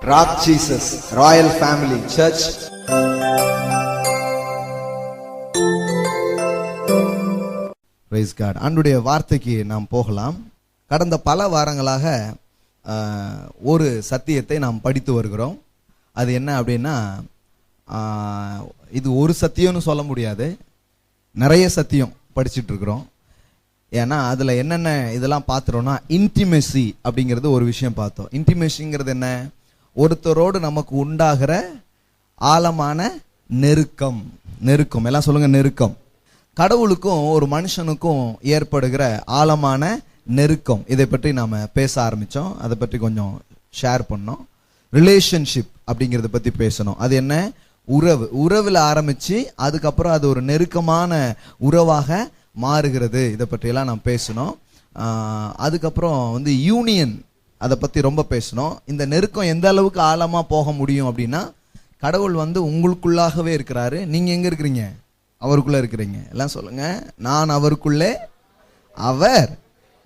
Rock Jesus Royal Family Church. Praise God. ஆண்டுடைய வார்த்தைக்கு நாம் போகலாம். கடந்த பல வாரங்களாக ஒரு சத்தியத்தை நாம் படித்து வருகிறோம். அது என்ன அப்படின்னா, இது ஒரு சத்தியம்னு சொல்ல முடியாது, நிறைய சத்தியம் படிச்சுட்டு இருக்கிறோம். ஏன்னா அதில் என்னென்ன இதெல்லாம் பார்த்துறோம்னா, இன்டிமெசி அப்படிங்கிறது ஒரு விஷயம் பார்த்தோம். இன்டிமெசிங்கிறது என்ன? ஒருத்தரோடு நமக்கு உண்டாகிற ஆழமான நெருக்கம். நெருக்கம் எல்லாம் சொல்லுங்க, நெருக்கம். கடவுளுக்கும் ஒரு மனுஷனுக்கும் ஏற்படுகிற ஆழமான நெருக்கம், இதை பற்றி நாம் பேச ஆரம்பித்தோம். அதை பற்றி கொஞ்சம் ஷேர் பண்ணோம். ரிலேஷன்ஷிப் அப்படிங்கிறத பற்றி பேசணும். அது என்ன? உறவு. உறவில் ஆரம்பித்து அதுக்கப்புறம் அது ஒரு நெருக்கமான உறவாக மாறுகிறது. இதை பற்றியெல்லாம் நாம் பேசணும். அதுக்கப்புறம் யூனியன், அதை பற்றி ரொம்ப பேசணும். இந்த நெருக்கம் எந்த அளவுக்கு ஆழமாக போக முடியும் அப்படின்னா, கடவுள் உங்களுக்குள்ளாகவே இருக்கிறாரு. நீங்கள் எங்கே இருக்கிறீங்க? அவருக்குள்ளே இருக்கிறீங்க. எல்லாம் சொல்லுங்கள், நான் அவருக்குள்ளே, அவர்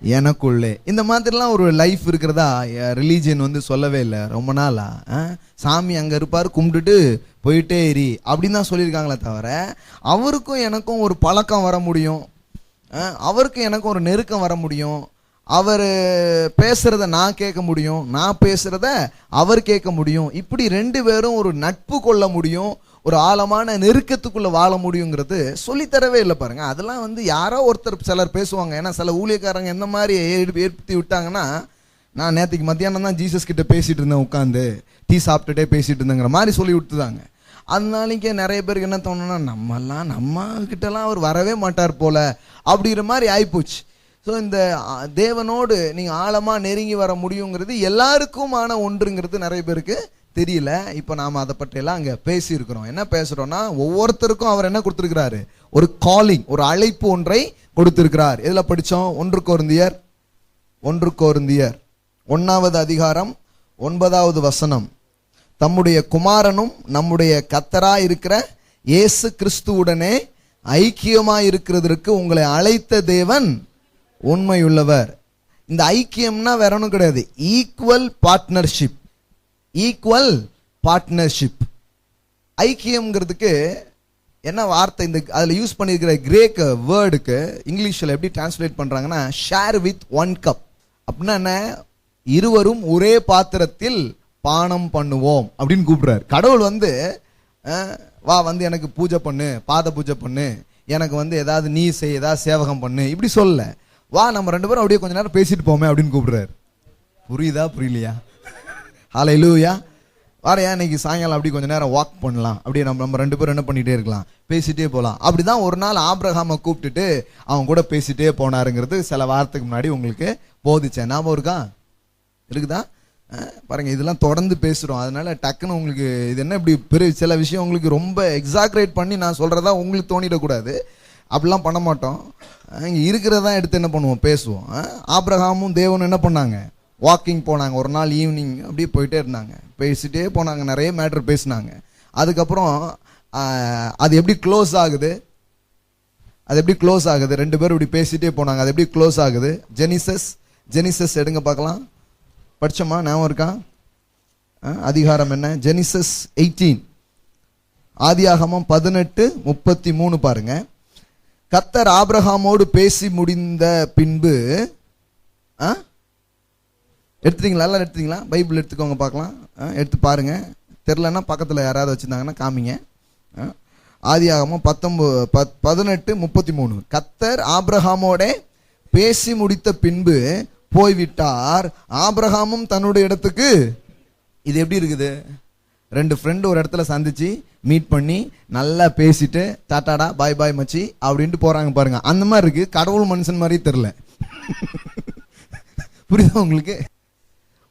எனக்குள்ளே. இந்த மாதிரிலாம் ஒரு லைஃப் இருக்கிறதா ரிலீஜியன் சொல்லவே இல்லை ரொம்ப நாளா. சாமி அங்கே இருப்பார், கும்பிட்டுட்டு போயிட்டே ஏறி அப்படின்னு தான் சொல்லியிருக்காங்களே தவிர, அவருக்கும் எனக்கும் ஒரு பழக்கம் வர முடியும், அவருக்கும் எனக்கும் ஒரு நெருக்கம் வர முடியும். அவர் பேசுகிறத நான் கேட்க முடியும், நான் பேசுகிறத அவர் கேட்க முடியும். இப்படி ரெண்டு பேரும் ஒரு நட்பு கொள்ள முடியும், ஒரு ஆழமான நெருக்கத்துக்குள்ளே வாழ முடியுங்கிறது சொல்லித்தரவே இல்லை பாருங்க. அதெல்லாம் யாரோ ஒருத்தர் சிலர் பேசுவாங்க. ஏன்னா சில ஊழியக்காரங்க எந்த மாதிரி ஏற்படுத்தி விட்டாங்கன்னா, நான் நேற்றுக்கு மத்தியானம் தான் ஜீசஸ் கிட்ட பேசிகிட்டு இருந்தேன், உட்காந்து டீ சாப்பிட்டுட்டே பேசிகிட்டு இருந்தேங்கிற மாதிரி சொல்லி விட்டுதாங்க. அதனாலக்கே நிறைய பேருக்கு என்ன தோணுன்னா, நம்ம கிட்டலாம் அவர் வரவே மாட்டார் போல அப்படிங்கிற மாதிரி ஆயிப்போச்சு. ஸோ இந்த தேவனோடு நீங்கள் ஆழமாக நெருங்கி வர முடியுங்கிறது எல்லாருக்குமான ஒன்றுங்கிறது நிறைய பேருக்கு தெரியல. இப்போ நாம் அதை பற்றியெல்லாம் அங்கே பேசியிருக்கிறோம். என்ன பேசுகிறோன்னா, ஒவ்வொருத்தருக்கும் அவர் என்ன கொடுத்துருக்கிறாரு? ஒரு காலிங், ஒரு அழைப்பு ஒன்றை கொடுத்திருக்கிறார். இதில் படித்தோம், 1 கொரிந்தியர் 1வது அதிகாரம் 9வது வசனம். தம்முடைய குமாரனும் நம்முடைய கர்த்தராய் இருக்கிற இயேசு கிறிஸ்துவுடனே ஐக்கியமாய் இருக்கிறதற்கு உங்களை அழைத்த தேவன் உண்மையுள்ளவர். இந்த ஐக்கியம்னா வேற ஒன்றும் கிடையாது, ஈக்குவல் பார்ட்னர்ஷிப். Equal partnership. ஐக்கியம்ங்கிறதுக்கு என்ன வார்த்தை? இந்த அதில் யூஸ் பண்ணியிருக்கிற கிரேக் வேர்டுக்கு இங்கிலீஷில் எப்படி டிரான்ஸ்லேட் பண்ணுறாங்கன்னா, ஷேர் வித் 1 கப். அப்படின்னா என்ன? இருவரும் ஒரே பாத்திரத்தில் பானம் பண்ணுவோம் அப்படின்னு கூப்பிடுறாரு. கடவுள் வா எனக்கு பூஜை பண்ணு, பாத பூஜை பண்ணு, எனக்கு ஏதாவது நீ செய், ஏதாவது சேவகம் பண்ணு, இப்படி சொல்லல. வா நம்ம ரெண்டு பேரும் அப்படியே கொஞ்ச நேரம் பேசிட்டு போமே அப்படின்னு கூப்பிடுறாரு. புரியுதா புரியலையா? ஹல்லேலூயா. வாரையா இன்னைக்கு சாயங்காலம் அப்படி கொஞ்ச நேரம் வாக் பண்ணலாம், அப்படியே நம்ம ரெண்டு பேரும் என்ன பண்ணிட்டே இருக்கலாம், பேசிட்டே போகலாம். அப்படிதான் ஒரு நாள் ஆபிரகாமை கூப்பிட்டுட்டு அவங்க கூட பேசிட்டே போனாருங்கிறது சில வாரத்துக்கு முன்னாடி உங்களுக்கு போதிச்சேன். ஞாபகம் இருக்கா? இருக்குதா? பாருங்க, இதெல்லாம் தொடர்ந்து பேசுகிறோம். அதனால டக்குன்னு உங்களுக்கு இது என்ன இப்படி பெரிய சில விஷயம் உங்களுக்கு ரொம்ப எக்ஸாக்ரேட் பண்ணி நான் சொல்கிறதா உங்களுக்கு தோணிடக்கூடாது. அப்படிலாம் பண்ண மாட்டோம். இங்கே இருக்கிறதா எடுத்து என்ன பண்ணுவோம், பேசுவோம். ஆபிரகாமும் தேவனும் என்ன பண்ணாங்க? வாக்கிங் போனாங்க. ஒரு நாள் ஈவினிங் அப்படியே போயிட்டே இருந்தாங்க, பேசிட்டே போனாங்க, நிறைய மேட்ரு பேசினாங்க. அதுக்கப்புறம் அது எப்படி க்ளோஸ் ஆகுது? ரெண்டு பேரும் இப்படி பேசிட்டே போனாங்க, அது எப்படி க்ளோஸ் ஆகுது? ஜெனிசஸ் எடுங்க பார்க்கலாம். படிச்சோமா? ஞாபகம் இருக்கா? அதிகாரம் என்ன? ஜெனிசஸ் 18, ஆதியாகமம் 18:33 பாருங்க. கர்த்தர் ஆபிரகாமோடு பேசி முடிந்த பின்பு, எடுத்துட்டீங்களா? எல்லாம் எடுத்துட்டீங்களா? பைபிள் எடுத்துக்கோங்க பார்க்கலாம். எடுத்து பாருங்க. தெரிலன்னா பக்கத்தில் யாராவது வச்சுருந்தாங்கன்னா காமிங்க. ஆதியாகமம் 18:33. கர்த்தர் ஆபிரகாமோட பேசி முடித்த பின்பு போய்விட்டார், ஆபிரகாமும் தன்னுடைய இடத்துக்கு. இது எப்படி இருக்குது? ரெண்டு ஃப்ரெண்டு ஒரு இடத்துல சந்திச்சு மீட் பண்ணி நல்லா பேசிட்டு டாட்டாடா பாய் பாய் மச்சி அப்படின்ட்டு போறாங்க பாருங்க. அந்த மாதிரி இருக்கு. கடவுள் மனுஷன் மாதிரி தெரியல. புரியுதா உங்களுக்கு?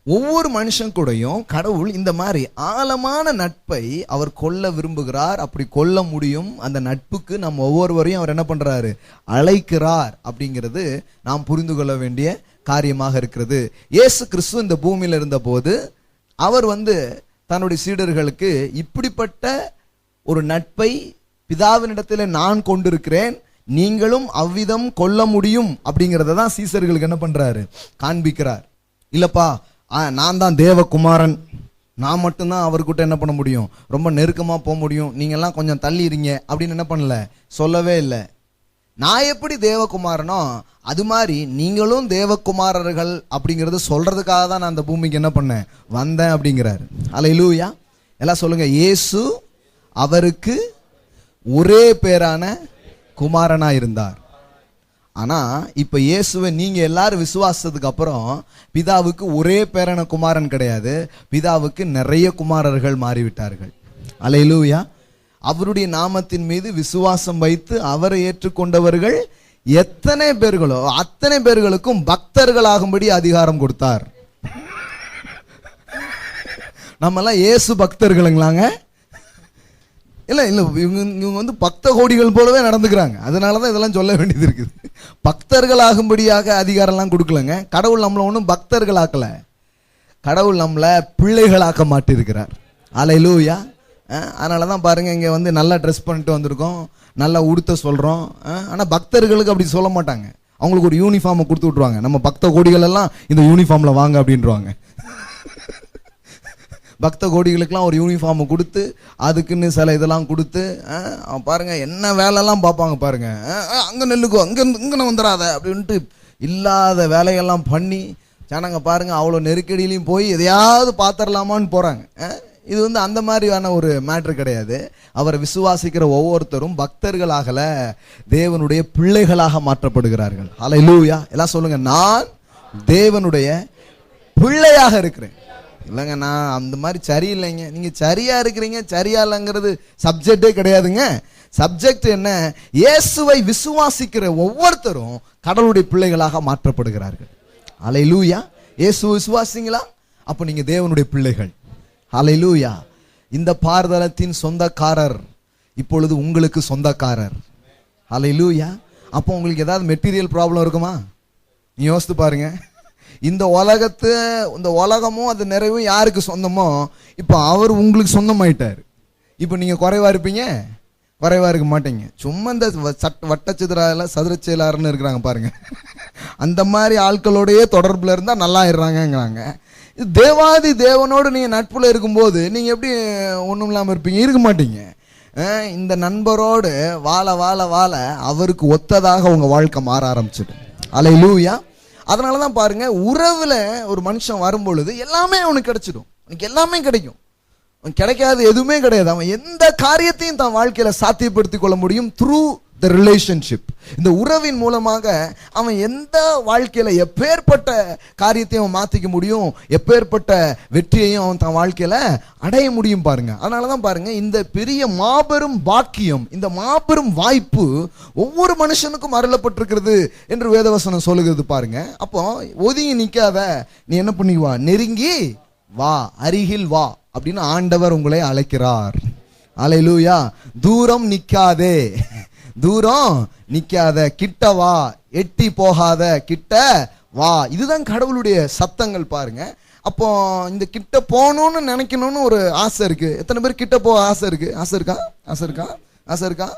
ஒவ்வொரு மனுஷன் கூடயும் கடவுள் இந்த மாதிரி ஆழமான நட்பை அவர் கொள்ள விரும்புகிறார். அப்படி கொள்ள முடியும். அந்த நட்புக்கு நம்ம ஒவ்வொருவரையும் அவர் என்ன பண்றாரு? அழைக்கிறார். அப்படிங்கிறது நாம் புரிந்து கொள்ள வேண்டிய காரியமாக இருக்கிறது. இயேசு கிறிஸ்து இந்த பூமியில் இருந்த போது அவர் தன்னுடைய சீடர்களுக்கு இப்படிப்பட்ட ஒரு நட்பை பிதாவினிடத்தில் நான் கொண்டிருக்கிறேன், நீங்களும் அவ்விதம் கொள்ள முடியும் அப்படிங்கிறத தான் சீசர்களுக்கு என்ன பண்றாரு? காண்பிக்கிறார். இல்லப்பா நான் தான் தேவகுமாரன், நான் மட்டும்தான் அவர்கிட்ட என்ன பண்ண முடியும், ரொம்ப நெருக்கமா போக முடியும், நீங்க எல்லாம் கொஞ்சம் தள்ளி இருங்க அப்படின்னு என்ன பண்ணல, சொல்லவே இல்லை. நான் எப்படி தேவகுமாரனோ அது மாதிரி நீங்களும் தேவகுமாரர்கள் அப்படிங்கறது சொல்றதுக்காக தான் நான் அந்த பூமிக்கு என்ன பண்ணேன், வந்தேன் அப்படிங்கிறாரு. அல்லேலூயா. எல்லாம் சொல்லுங்க, இயேசு அவருக்கு ஒரே பேரான குமாரனா இருந்தார். ஆனா இப்ப இயேசுவை நீங்க எல்லாரும் விசுவாசத்துக்கு அப்புறம் பிதாவுக்கு ஒரே பேரான குமாரன் கிடையாது, பிதாவுக்கு நிறைய குமாரர்கள் மாறிவிட்டார்கள். அல்லேலூயா. அவருடைய நாமத்தின் மீது விசுவாசம் வைத்து அவரை ஏற்றுக்கொண்டவர்கள் எத்தனை பேர்களோ அத்தனை பேர்களுக்கும் பக்தர்களாகும்படி அதிகாரம் கொடுத்தார். நம்ம எல்லாம் இயேசு பக்தர்களுங்களாங்க? இல்ல இல்ல, இவங்க வந்து பக்த கோடிகள் போலவே நடந்துக்கிறாங்க. அதனாலதான் இதெல்லாம் சொல்ல வேண்டியது இருக்குது. பக்தர்களாகும்படியாக அதிகாரம்லாம் கொடுக்கலங்க. கடவுள் நம்மள ஒன்றும் பக்தர்களாக்கல, கடவுள் நம்மள பிள்ளைகளாக்க மாட்டிருக்கிறார். அல்லேலூயா. அதனாலதான் பாருங்க, இங்க வந்து நல்லா ட்ரெஸ் பண்ணிட்டு வந்திருக்கோம், நல்லா உடுத்த சொல்றோம். ஆனா பக்தர்களுக்கு அப்படி சொல்ல மாட்டாங்க. அவங்களுக்கு ஒரு யூனிஃபார்மை கொடுத்து விட்டுருவாங்க. நம்ம பக்த கோடிகள் எல்லாம் இந்த யூனிஃபார்ம்ல வாங்க அப்படின்றாங்க. பக்த கோடிகளுக்கெல்லாம் ஒரு யூனிஃபார்மை கொடுத்து அதுக்குன்னு சில இதெல்லாம் கொடுத்து பாருங்க என்ன வேலையெல்லாம் பார்ப்பாங்க பாருங்க. அங்க நெல்லுக்கோ இங்க வந்துடாத அப்படின்ட்டு இல்லாத வேலையெல்லாம் பண்ணி ஜனங்க பாருங்க அவ்வளோ நெருக்கடியிலையும் போய் எதையாவது பார்த்துடலாமான்னு போறாங்க. இது வந்து அந்த மாதிரியான ஒரு மேட்ரு கிடையாது. அவரை விசுவாசிக்கிற ஒவ்வொருத்தரும் பக்தர்களாகல, தேவனுடைய பிள்ளைகளாக மாற்றப்படுகிறார்கள். அல்லேலூயா. எல்லாம் சொல்லுங்க, நான் தேவனுடைய பிள்ளையாக இருக்கிறேன். இல்லைங்க, நான் அந்த மாதிரி சரியில்லைங்க. நீங்க சரியா இருக்கிறீங்க சரியா இல்லைங்கிறது சப்ஜெக்டே கிடையாதுங்க. சப்ஜெக்ட் என்ன, இயேசுவை விசுவாசிக்கிற ஒவ்வொருத்தரும் கடவுளுடைய பிள்ளைகளாக மாற்றப்படுகிறார்கள். அல்லேலூயா. இயேசுவை விசுவாசிங்களா, அப்ப நீங்க தேவனுடைய பிள்ளைகள். அல்லேலூயா. இந்த பார்தலத்தின் சொந்தக்காரர் இப்பொழுது உங்களுக்கு சொந்தக்காரர். அல்லேலூயா. அப்போ உங்களுக்கு ஏதாவது மெட்டீரியல் ப்ராப்ளம் இருக்குமா? நீ யோசித்து பாருங்க. இந்த உலகமும் அது நிறைவும் யாருக்கு சொந்தமோ இப்போ அவர் உங்களுக்கு சொந்தமாயிட்டார். இப்போ நீங்க குறைவா இருப்பீங்க? குறைவா இருக்க மாட்டீங்க. சும்மா இந்த வட்டச்சிதறால சதுரச்செயலாளர்னு இருக்கிறாங்க பாருங்க, அந்த மாதிரி ஆட்களோடய தொடர்புல இருந்தா நல்லா ஆயிடுறாங்கிறாங்க. தேவாதி தேவனோடு நீங்க நட்புல இருக்கும்போது நீங்க எப்படி ஒண்ணும் இல்லாம இருப்பீங்க? இருக்க மாட்டீங்க. இந்த நண்பரோடு வாழ வாழ வாழ அவருக்கு ஒத்ததாக உங்க வாழ்க்கை மாற ஆரம்பிச்சிடும். அல்லேலூயா. அதனாலதான் பாருங்க, உறவுல ஒரு மனுஷன் வரும்பொழுது எல்லாமே அவனுக்கு கிடைச்சிடும். அவனுக்கு எல்லாமே கிடைக்கும். கிடைக்காது எதுவுமே கிடையாது. அவன் எந்த காரியத்தையும் தான் வாழ்க்கையில சாத்தியப்படுத்திக் கொள்ள முடியும் த்ரூ த ரிலேஷன்ஷிப். இந்த உறவின் மூலமாக அவன் எந்த வாழ்க்கையில எப்பேற்பட்ட காரியத்தையும் அவன் மாத்திக்க முடியும், எப்பேற்பட்ட வெற்றியையும் அவன் தன் வாழ்க்கையில அடைய முடியும். பாருங்க, அதனாலதான் பாருங்க, இந்த பெரிய மாபெரும் பாக்கியம், இந்த மாபெரும் வாய்ப்பு ஒவ்வொரு மனுஷனுக்கும் அருளப்பட்டிருக்கிறது என்று வேதவசனம் சொல்லுகிறது. பாருங்க, அப்போ ஒதுங்கி நிக்காத, நீ என்ன பண்ணிக்குவா, நெருங்கி வா, அருகில் வா அப்படின்னு ஆண்டவர் உங்களை அழைக்கிறார். அல்லேலூயா. தூரம் நிக்காதே, தூரம் நிக்காத, கிட்ட வா, எட்டி போகாத, கிட்ட வா. இதுதான் கடவுளுடைய சத்தங்கள். பாருங்க, அப்போ இந்த கிட்ட போகணும்னு நினைக்கணும்னு ஒரு ஆசை இருக்கு. எத்தனை பேர் கிட்ட போக ஆசை இருக்கு? ஆசை இருக்கா? ஆசை இருக்கா? ஆசை இருக்கா?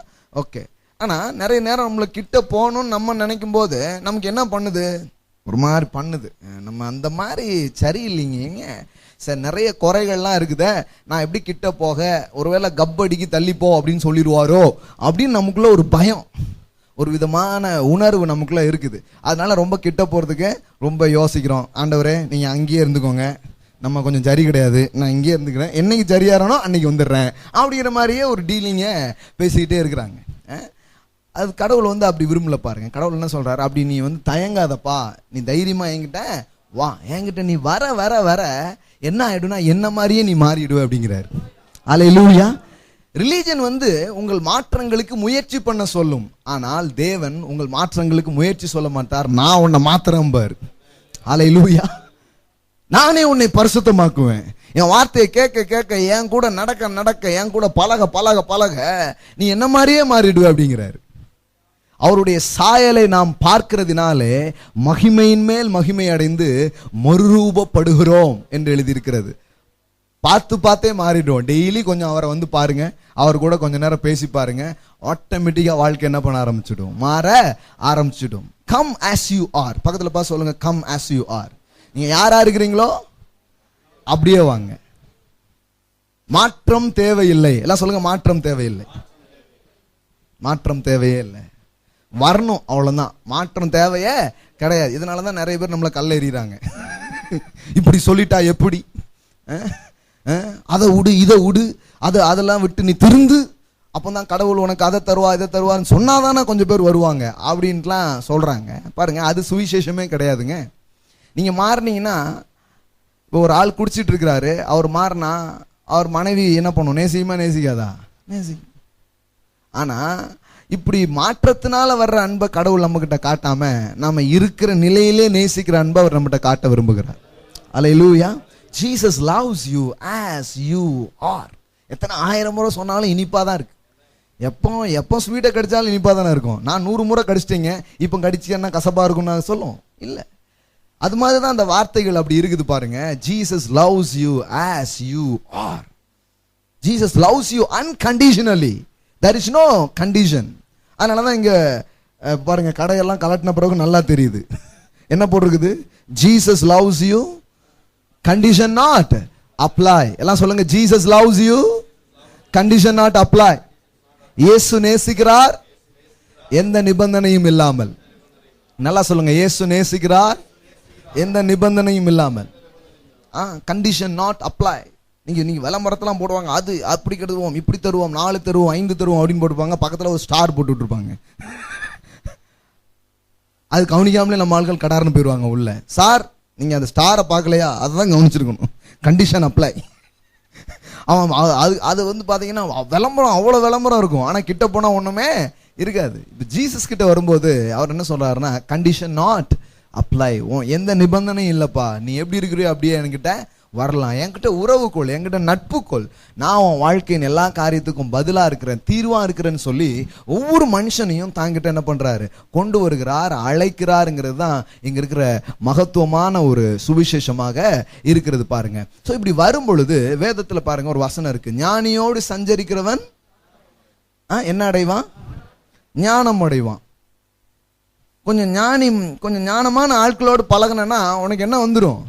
ஓகே. ஆனா நிறைய நேரம் நம்மள கிட்ட போகணும்னு நம்ம நினைக்கும் போது நமக்கு என்ன பண்ணுது, ஒரு மாதிரி பண்ணுது. நம்ம அந்த மாதிரி சரியில்லைங்க சார், நிறைய குறைகள்லாம் இருக்குத, நான் எப்படி கிட்ட போக, ஒருவேளை கப்படிக்கு தள்ளிப்போ அப்படின்னு சொல்லிடுவாரோ அப்படின்னு நமக்குள்ள ஒரு பயம், ஒரு விதமான உணர்வு நமக்குள்ள இருக்குது. அதனால ரொம்ப கிட்ட போறதுக்கு ரொம்ப யோசிக்கிறோம். ஆண்டவரே நீங்க அங்கேயே இருந்துக்கோங்க, நம்ம கொஞ்சம் சரி கிடையாது, நான் இங்கேயே இருந்துக்கிறேன், என்னைக்கு சரியாறனோ அன்னைக்கு வந்துடுறேன் அப்படிங்கிற மாதிரியே ஒரு டீலிங்க பேசிக்கிட்டே இருக்கிறாங்க. அது கடவுள் வந்து அப்படி விரும்பல. பாருங்க, கடவுள் என்ன சொல்றாரு, அப்படி நீ வந்து தயங்காதப்பா, நீ தைரியமா என்கிட்ட வா, என்கிட்ட நீ வர வர வர என்ன ஆயிடும்னா என்ன மாதிரியே நீ மாறிடுவ அப்படிங்கிறாரு. அல்லேலூயா. ரிலீஜன் வந்து உங்கள் மாற்றங்களுக்கு முயற்சி பண்ண சொல்லும், ஆனால் தேவன் உங்கள் மாற்றங்களுக்கு முயற்சி சொல்ல மாட்டார். நான் உன்னை மாத்திரம் பாரு. அல்லேலூயா. நானே உன்னை பரிசுத்தமாக்குவேன். என் வார்த்தையை கேட்க கேட்க, என் கூட நடக்க நடக்க, என் கூட பழக பழக பழக நீ என்ன மாதிரியே மாறிடுவ அப்படிங்கிறாரு. அவருடைய சாயலை நாம் பார்க்கிறதுனாலே மகிமையின் மேல் மகிமை அடைந்து மறுரூபப்படுகிறோம் என்று எழுதியிருக்கிறது. பார்த்து பார்த்தே மாறிடுவோம். டெய்லி கொஞ்சம் அவரை வந்து பாருங்க, அவர் கூட கொஞ்ச நேரம் பேசி பாருங்க, ஆட்டோமேட்டிக்கா வாழ்க்கை என்ன பண்ண ஆரம்பிச்சிடும், மாற ஆரம்பிச்சிடும். Come as you are. பக்கத்துல பார்த்து சொல்லுங்க, கம் as you are. நீங்க யாரா இருக்கிறீங்களோ அப்படியே வாங்க. மாற்றம் தேவையில்லை. எல்லாம் சொல்லுங்க, மாற்றம் தேவையில்லை. மாற்றம் தேவையே இல்லை, வரணும் அவ்வளவுதான். மாற்றம் தேவையே கிடையாது. இதனாலதான் நிறைய பேர் நம்மளை கல்ல எறிகிறாங்க. இப்படி சொல்லிட்டா எப்படி, அதை விடு இதை விடு, அதெல்லாம் விட்டு நீ திருந்து, அப்பதான் கடவுள் உனக்கு அதை தருவா இதை தருவான்னு சொன்னாதானே கொஞ்சம் பேர் வருவாங்க அப்படின்ட்டுலாம் சொல்றாங்க. பாருங்க, அது சுவிசேஷமே கிடையாதுங்க. நீங்க மாறினீங்கன்னா, இப்போ ஒரு ஆள் குடிச்சிட்டு இருக்கிறாரு, அவர் மாறினா அவர் மனைவி என்ன பண்ணும்? நேசிக்குமா நேசிக்காதா? நேசிக்கும். ஆனா இப்படி மாற்றத்தினால வர்ற அன்பை கடவுள் நம்ம கிட்ட காட்டாம நாம இருக்கிற நிலையிலே நேசிக்கிற அன்பை அவர் நம்ம கிட்ட காட்ட விரும்புகிறார். அல்லேலூயா. Jesus loves you as you are. எத்தனை 1000 முறை சொன்னாலும் இனிப்பா தான் இருக்கு. எப்போ ஸ்வீட்டை கடிச்சாலும் இனிப்பா தானே இருக்கும். நான் 100 முறை கடிச்சிட்டீங்க, இப்போ கடிச்சேன்னா கசப்பா இருக்கும்னு சொல்லும் இல்ல. அது மாதிரி தான் அந்த வார்த்தைகள் அப்படி இருக்குது பாருங்க. Jesus loves you as you are. Jesus loves you unconditionally. There is no condition. அதனாலதான் இங்க பாருங்க, கடையெல்லாம் கலட்டின பிறகு நல்லா தெரியுது என்ன போட்டிருக்குது? Jesus loves you, condition not apply. எல்லாம் சொல்லுங்க, Jesus loves you, condition not apply. இயேசு நேசிக்கிறார், எந்த நிபந்தனையும் இல்லாமல். நல்லா சொல்லுங்க, இயேசு நேசிக்கிறார், எந்த நிபந்தனையும் இல்லாமல். Condition not apply. நீங்க விளம்பரத்தெல்லாம் போடுவாங்க, அது அப்படி தருவோம், இப்படி தருவோம், 4 தருவோம், 5 தருவோம் அப்படின்னு போட்டுப்பாங்க. பக்கத்துல ஒரு ஸ்டார் போட்டுட்டு இருப்பாங்க. அது கவனிக்காமலே நம்ம ஆட்கள் கடார்னு போயிடுவாங்க உள்ள. சார், நீங்க அந்த ஸ்டாரை பார்க்கலையா? அதுதான் கவனிச்சிருக்கணும். Condition apply. அவன் அது வந்து பாத்தீங்கன்னா விளம்பரம், அவ்வளவு விளம்பரம் இருக்கும், ஆனா கிட்ட போனா ஒண்ணுமே இருக்காது. இப்ப ஜீசஸ் கிட்ட வரும்போது அவர் என்ன சொல்றாருன்னா, கண்டிஷன் நாட் அப்ளை. எந்த நிபந்தனையும் இல்லப்பா, நீ எப்படி இருக்கிறியோ அப்படியே என்கிட்ட வரலாம், என்கிட்ட உறவுக்கோள், என்கிட்ட நட்புக்கோள், நான் உன் வாழ்க்கையின் எல்லா காரியத்துக்கும் பதிலா இருக்கிறேன், தீர்வா இருக்கிறேன்னு சொல்லி ஒவ்வொரு மனுஷனையும் தாங்கிட்ட என்ன பண்றாரு? கொண்டு வருகிறார், அழைக்கிறாருங்கிறது தான் இங்க இருக்கிற மகத்துவமான ஒரு சுவிசேஷமாக இருக்கிறது பாருங்க. சோ இப்படி வரும் பொழுது வேதத்துல பாருங்க ஒரு வசனம் இருக்கு, ஞானியோடு சஞ்சரிக்கிறவன் என்ன அடைவான்? ஞானம் அடைவான். கொஞ்சம் ஞானமான ஆட்களோடு பழகினா உனக்கு என்ன வந்துடும்?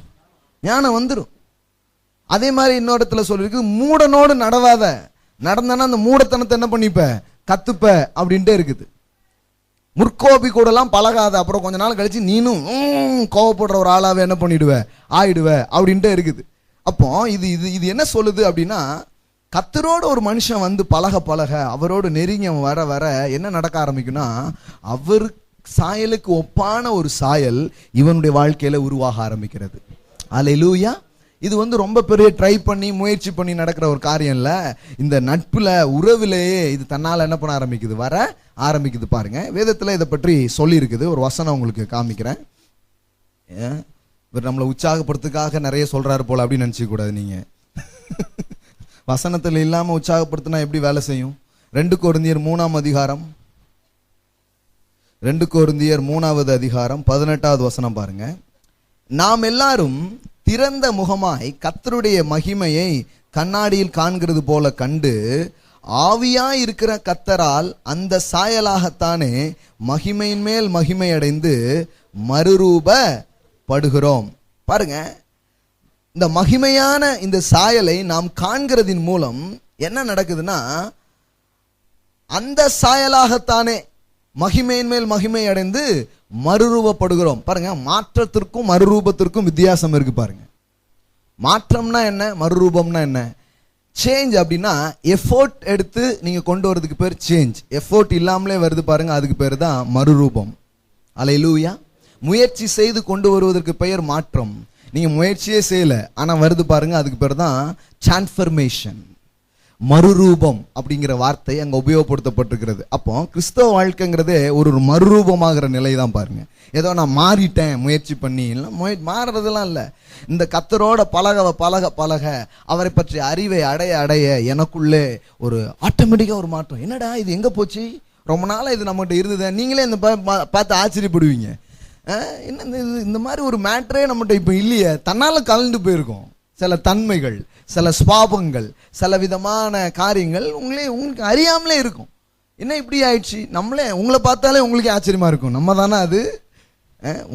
ஞானம் வந்துடும். அதே மாதிரி இன்னொரு இடத்துல சொல்லிருக்கு, மூடனோடு நடவாத, நடந்தனா அந்த மூடத்தனத்தை என்ன பண்ணிப்ப? கத்துப்ப அப்படின்ட்டு இருக்குது. முற்கோபி கூட எல்லாம் பழகாத, அப்புறம் கொஞ்ச நாள் கழிச்சு நீனும் கோவப்படுற ஒரு ஆளாவே என்ன பண்ணிடுவ? ஆயிடுவ அப்படின்ட்டு இருக்குது. அப்போ இது என்ன சொல்லுது அப்படின்னா, கத்தரோடு ஒரு மனுஷன் வந்து பழக பழக, அவரோடு நெருங்கி வர வர என்ன நடக்க ஆரம்பிக்கும்னா, அவர் சாயலுக்கு ஒப்பான ஒரு சாயல் இவனுடைய வாழ்க்கையில உருவாக ஆரம்பிக்கிறது. அல்லேலூயா. இது வந்து ரொம்ப பெரிய ட்ரை பண்ணி முயற்சி பண்ணி நடக்கிற ஒரு காரியம் இல்ல. இந்த நட்புல, உறவிலேயே இது தன்னால என்ன பண்ண ஆரம்பிக்குது? வர ஆரம்பிக்குது பாருங்க. வேதத்துல இதை பற்றி சொல்லி இருக்குது. ஒரு வசனம் உங்களுக்கு காமிக்கிறேன். இவர் நம்மளை உற்சாகப்படுத்துக்காக நிறைய சொல்றாரு போல அப்படின்னு நினைச்சுக்க கூடாது நீங்க. வசனத்துல இல்லாம உற்சாகப்படுத்தினா எப்படி வேலை செய்யும்? 2 கொரிந்தியர் 3ஆம் அதிகாரம், 2 கொரிந்தியர் 3வது அதிகாரம் 18வது வசனம் பாருங்க. நாம் எல்லாரும் திறந்த முகமாய் கர்த்தருடைய மகிமையை கண்ணாடியில் காண்கிறது போல கண்டு, ஆவியாய் இருக்கிற கர்த்தரால் அந்த சாயலாகத்தானே மகிமையின் மேல் மகிமை அடைந்து மறுரூபப்படுகிறோம். பாருங்க, இந்த மகிமையான இந்த சாயலை நாம் காண்கிறதின் மூலம் என்ன நடக்குதுன்னா, அந்த சாயலாகத்தானே மகிமையின் மேல் மகிமை அடைந்து மறுரூபப்படுகிறோம். பாருங்க, மாற்றத்திற்கும் மறுரூபத்திற்கும் வித்தியாசம் இருக்கு பாருங்க. மாற்றம்னா என்ன, மறுரூபம்னா என்ன? சேஞ்ச் அப்படின்னா எஃபோர்ட் எடுத்து நீங்க கொண்டு வரதுக்கு பேர் சேஞ்ச். எஃபோர்ட் இல்லாமலே வருது பாருங்க, அதுக்கு பேர் தான் மறுரூபம். அல்லேலூயா. முயற்சி செய்து கொண்டு வருவதற்கு பெயர் மாற்றம். நீங்க முயற்சியே செய்யல, ஆனா வருது பாருங்க, அதுக்கு பேர் தான் டிரான்ஸ்ஃபர்மேஷன். மறுரூபம் அப்படிங்கிற வார்த்தை அங்க உபயோகப்படுத்தப்பட்டிருக்கிறது. அப்போ கிறிஸ்தவ வாழ்க்கைங்கிறதே ஒரு மறுரூபமாகிற நிலை தான் பாருங்க. ஏதோ நான் மாறிட்டேன் முயற்சி பண்ணி மாறுறதுலாம் இல்லை. இந்த கர்த்தரோட பழக பழக பழக, அவரை பற்றி அறிவை அடைய அடைய எனக்குள்ளே ஒரு ஆட்டோமேட்டிக்கா ஒரு மாற்றம். என்னடா இது எங்க போச்சு? ரொம்ப நாளா இது நம்மகிட்ட இருந்தது. நீங்களே இந்த பார்த்து ஆச்சரியப்படுவீங்க. என்ன இந்த மாதிரி ஒரு மேட்டரே நம்மகிட்ட இப்ப இல்லையே, தன்னால கலந்து போயிருக்கோம். சில தன்மைகள், சில ஸ்வாபங்கள், சில விதமான காரியங்கள் உங்களுக்கு அறியாமலே இருக்கும். என்ன இப்படி ஆயிடுச்சு? நம்மளே உங்களை பார்த்தாலே உங்களுக்கு ஆச்சரியமா இருக்கும். நம்ம தானே அது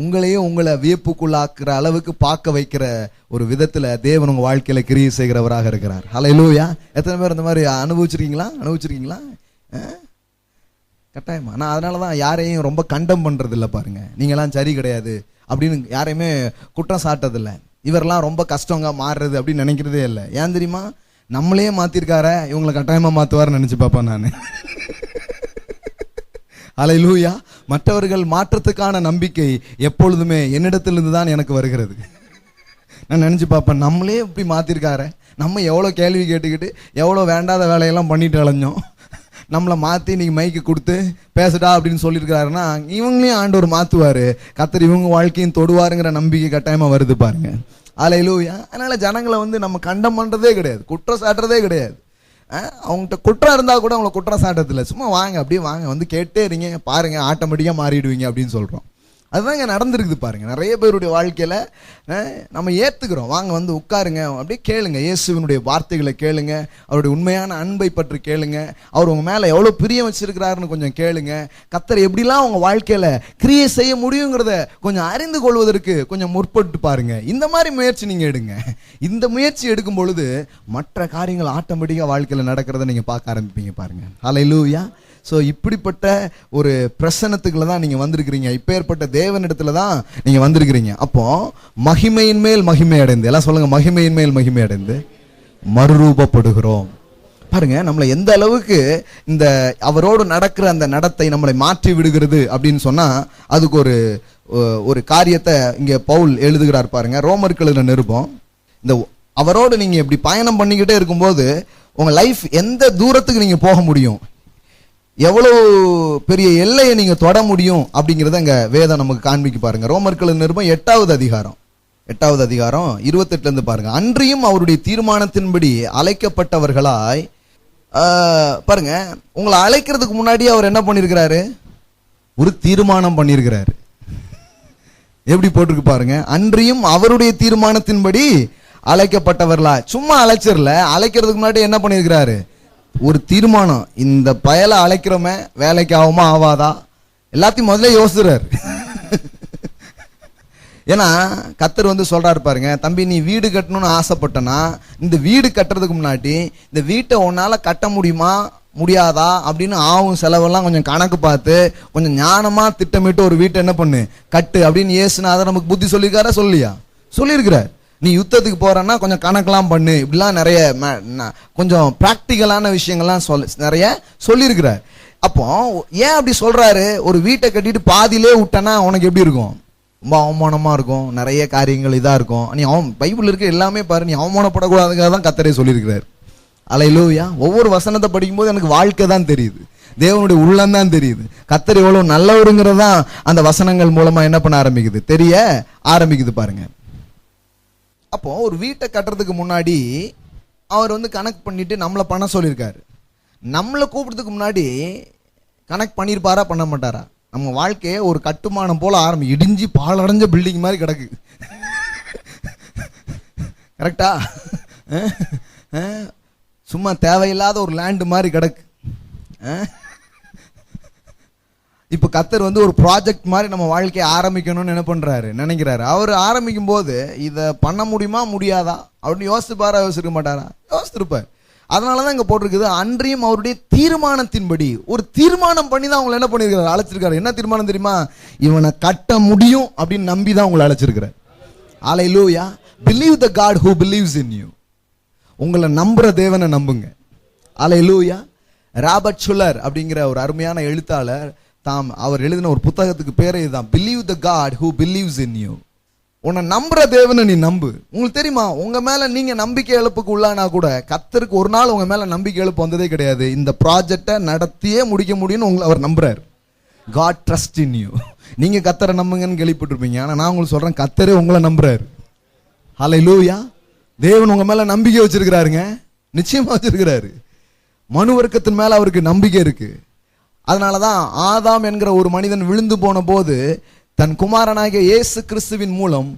உங்களையும் உங்களை வியப்புக்குள்ளாக்குற அளவுக்கு பார்க்க வைக்கிற ஒரு விதத்துல தேவன் உங்க வாழ்க்கையில கிரியை செய்கிறவராக இருக்கிறார். ஹல்லேலூயா. எத்தனை பேர் இந்த மாதிரி அனுபவிச்சிருக்கீங்களா? கட்டாயமா. நான் அதனாலதான் யாரையும் ரொம்ப கண்டம் பண்றது இல்லை. பாருங்க, நீங்க எல்லாம் சரி கிடையாது அப்படின்னு யாரையுமே குற்றம் சாட்டதில்லை. இவரெல்லாம் ரொம்ப கஷ்டங்க மாறுறது அப்படின்னு நினைக்கிறதே இல்லை. ஏன் தெரியுமா? நம்மளே மாத்திருக்கார, இவங்களை கட்டாயமா மாத்துவாருன்னு நினைச்சு பார்ப்பேன் நான். ஹல்லேலூயா. மற்றவர்கள் மாற்றத்துக்கான நம்பிக்கை எப்பொழுதுமே என்னிடத்திலிருந்து தான் எனக்கு வருகிறது. நான் நினைச்சு பார்ப்பேன், நம்மளே இப்படி மாத்திருக்கார, நம்ம எவ்வளோ கேள்வி கேட்டுக்கிட்டு எவ்வளோ வேண்டாத வேலையெல்லாம் பண்ணிட்டு அலைஞ்சோம், நம்மளை மாற்றி நீங்க மைக்கு கொடுத்து பேசுடா அப்படின்னு சொல்லியிருக்கிறாருன்னா இவங்களையும் ஆண்டவர் மாத்துவாரு, கர்த்தர் இவங்க வாழ்க்கையும் தொடுவாருங்கிற நம்பிக்கை கட்டாயமா வருது பாருங்க. ஹல்லேலூயா. அதனால ஜனங்களை நம்ம கண்டம் பண்றதே கிடையாது, குற்றம் சாட்டுறதே கிடையாது. அவங்ககிட்ட குற்றம் இருந்தா கூட அவங்களை குற்றம் சாட்டதில்லை. சும்மா வாங்க, அப்படியே வாங்க, கேட்டே இருங்க, பாருங்க, ஆட்டோமேட்டிக்கா மாறிடுவீங்க அப்படின்னு சொல்றோம். அதுதான் இங்க நடந்திருக்குது பாருங்க. நிறைய பேருடைய வாழ்க்கையில நம்ம ஏத்துக்கிறோம், வாங்க உட்காருங்க, அப்படியே கேளுங்க, இயேசுவினுடைய வார்த்தைகளை கேளுங்க, அவருடைய உண்மையான அன்பை பற்றி கேளுங்க, அவர் உங்க மேல எவ்வளவு பிரியம் வச்சிருக்கிறாருன்னு கொஞ்சம் கேளுங்க, கர்த்தர் எப்படிலாம் உங்க வாழ்க்கையில கிரியை செய்ய முடியுங்கிறத கொஞ்சம் அறிந்து கொள்வதற்கு கொஞ்சம் முற்பட்டு பாருங்க. இந்த மாதிரி முயற்சி நீங்க எடுங்க. இந்த முயற்சி எடுக்கும் பொழுது மற்ற காரியங்கள் ஆட்டோமேட்டிக்கா வாழ்க்கையில நடக்கிறத நீங்க பார்க்க ஆரம்பிப்பீங்க பாருங்க. ஹல்லேலூயா. ஸோ இப்படிப்பட்ட ஒரு பிரசன்னத்துக்குள்ள தான் நீங்க வந்திருக்கிறீங்க, இப்பேற்பட்ட தேவனிடத்துல தான் நீங்க வந்திருக்கிறீங்க. அப்போ மகிமையின் மேல் மகிமை அடைந்து, எல்லாம் சொல்லுங்க, மகிமையின் மேல் மகிமை அடைந்து மறுரூபப்படுகிறோம். பாருங்க, நம்மளை எந்த அளவுக்கு இந்த அவரோடு நடக்கிற அந்த நடத்தை நம்மளை மாற்றி விடுகிறது அப்படின்னு சொன்னா அதுக்கு ஒரு காரியத்தை இங்க பவுல் எழுதுகிறார் பாருங்க. ரோமருக்கு எழுதின நிருபம். இந்த அவரோடு நீங்க இப்படி பயணம் பண்ணிக்கிட்டே இருக்கும்போது உங்க லைஃப் எந்த தூரத்துக்கு நீங்க போக முடியும், எவ்வளவு பெரிய எல்லையை நீங்க தொட முடியும் அப்படிங்கிறத இங்க வேதம் நமக்கு காண்பிக்கு பாருங்க. ரோமர்கள் நிருபம் 8வது அதிகாரம் 28 இருந்து பாருங்க. அன்றியும் அவருடைய தீர்மானத்தின்படி அழைக்கப்பட்டவர்களாய், பாருங்க, உங்களை அழைக்கிறதுக்கு முன்னாடி அவர் என்ன பண்ணிருக்கிறாரு? ஒரு தீர்மானம் பண்ணிருக்கிறாரு. எப்படி போட்டிருக்கு பாருங்க, அன்றியும் அவருடைய தீர்மானத்தின்படி அழைக்கப்பட்டவர்களா. சும்மா அழைச்சிடல, அழைக்கிறதுக்கு முன்னாடி என்ன பண்ணிருக்கிறாரு? ஒரு தீர்மானம். இந்த பயலை அழைக்கிறோமே, வேலைக்கு ஆகுமா ஆவாதா, எல்லாத்தையும் முதல்ல யோசிறாரு. ஏன்னா கர்த்தர் சொல்றாரு பாருங்க, தம்பி நீ வீடு கட்டணும்னு ஆசைப்பட்டனா இந்த வீடு கட்டுறதுக்கு முன்னாடி இந்த வீட்டை உன்னால கட்ட முடியுமா முடியாதா அப்படின்னு ஆகும் செலவெல்லாம் கொஞ்சம் கணக்கு பார்த்து கொஞ்சம் ஞானமா திட்டமிட்டு ஒரு வீட்டை என்ன பண்ணு, கட்டு அப்படின்னு இயேசுநாதர் நமக்கு புத்தி சொல்லியிருக்காரா? சொல்லியா? சொல்லியிருக்கிறார். நீ யுத்தத்துக்கு போறன்னா கொஞ்சம் கணக்கெல்லாம் பண்ணு, இப்படிலாம் நிறைய கொஞ்சம் பிராக்டிக்கலான விஷயங்கள்லாம் நிறைய சொல்லியிருக்கிறார். அப்போ ஏன் அப்படி சொல்றாரு? ஒரு வீட்டை கட்டிட்டு பாதியிலே விட்டனா உனக்கு எப்படி இருக்கும்? ரொம்ப அவமானமா இருக்கும், நிறைய காரியங்கள் இதா இருக்கும். நீ பைபிள் இருக்க எல்லாமே பாரு, நீ அவமானப்படக்கூடாதுக்காக தான் கர்த்தரே சொல்லியிருக்கிறார். ஹல்லேலூயா. ஒவ்வொரு வசனத்தை படிக்கும்போது எனக்கு வாழ்க்கை தான் தெரியுது, தேவனுடைய உள்ளம் தான் தெரியுது, கர்த்தர் எவ்வளவு நல்லவருங்கிறதா அந்த வசனங்கள் மூலமா என்ன பண்ண ஆரம்பிக்குது, தெரிய ஆரம்பிக்குது பாருங்க. அப்போ ஒரு வீட்டை கட்டுறதுக்கு முன்னாடி அவர் கனெக்ட் பண்ணிட்டு நம்மளை பண்ண சொல்லியிருக்காரு. நம்மளை கூப்பிடுறதுக்கு முன்னாடி கனெக்ட் பண்ணியிருப்பாரா பண்ண மாட்டாரா? நம்ம வாழ்க்கையை ஒரு கட்டுமானம் போல இடிஞ்சு பாலடைஞ்ச பில்டிங் மாதிரி கிடக்கு. கரெக்டா? சும்மா தேவையில்லாத ஒரு லேண்ட் மாதிரி கிடக்கு. இப்ப கர்த்தர் ஒரு ப்ராஜெக்ட் மாதிரி நம்ம வாழ்க்கையை ஆரம்பிக்கணும்னு என்ன பண்றாரு, நினைக்கிறாரு. அவர் ஆரம்பிக்கும் போது இதை பண்ண முடியுமா முடியாதா அப்படின்னு யோசிச்சுப்பாரா? யோசிக்க மாட்டாரா? யோசிச்சிருப்பார். அதனாலதான் இங்க போட்டிருக்குது, அன்றியும் அவருடைய தீர்மானத்தின்படி. ஒரு தீர்மானம் பண்ணி தான் உங்களை என்ன பண்ணிருக்காரு, அழைச்சிருக்காரு. என்ன தீர்மானம் தெரியுமா? இவனை கட்ட முடியும் அப்படின்னு நம்பி தான் உங்களை அழைச்சிருக்கிறார். ஹல்லேலூயா. Believe the God who believes in you. உங்களை நம்புற தேவனை நம்புங்க. ஹல்லேலூயா. ராபர்ட் ஷுல்லர் அப்படிங்கிற ஒரு அருமையான எழுத்தாளர் அவர் எழுதின ஒரு புத்தகத்துக்கு பேரே இதுதான், Believe the God who believes in you. உன்னை நம்புற தேவனை நீ நம்பு. உங்களுக்கு தெரியுமா, உங்க மேல நீங்க நம்பிக்கை இழப்புக்கு உள்ளானா கூட கர்த்தருக்கு ஒரு நாள் உங்க மேல நம்பிக்கை இழப்பு வந்ததே கிடையாது. இந்த ப்ராஜெக்டை நடத்தியே முடிக்க முடியும்னு உங்களை அவர் நம்புறாரு. God trust in you. நீங்க கர்த்தரை நம்புங்கன்னு கேள்விப்பட்டிருப்பீங்க. ஆனா நான் உங்களுக்கு சொல்றேன், கர்த்தரே உங்களை நம்புறாரு. ஹல்லேலூயா. தேவன் உங்க மேல நம்பிக்கை வச்சிருக்கிறாருங்க, நிச்சயமா வச்சிருக்கிறாரு. மனு வர்க்கத்தின் மேல அவருக்கு நம்பிக்கை இருக்கு. அதனாலதான் ஆதாம் என்கிற ஒரு மனிதன் விழுந்து போன போது தன் குமாரனாகிய இயேசு கிறிஸ்துவின் மூலம்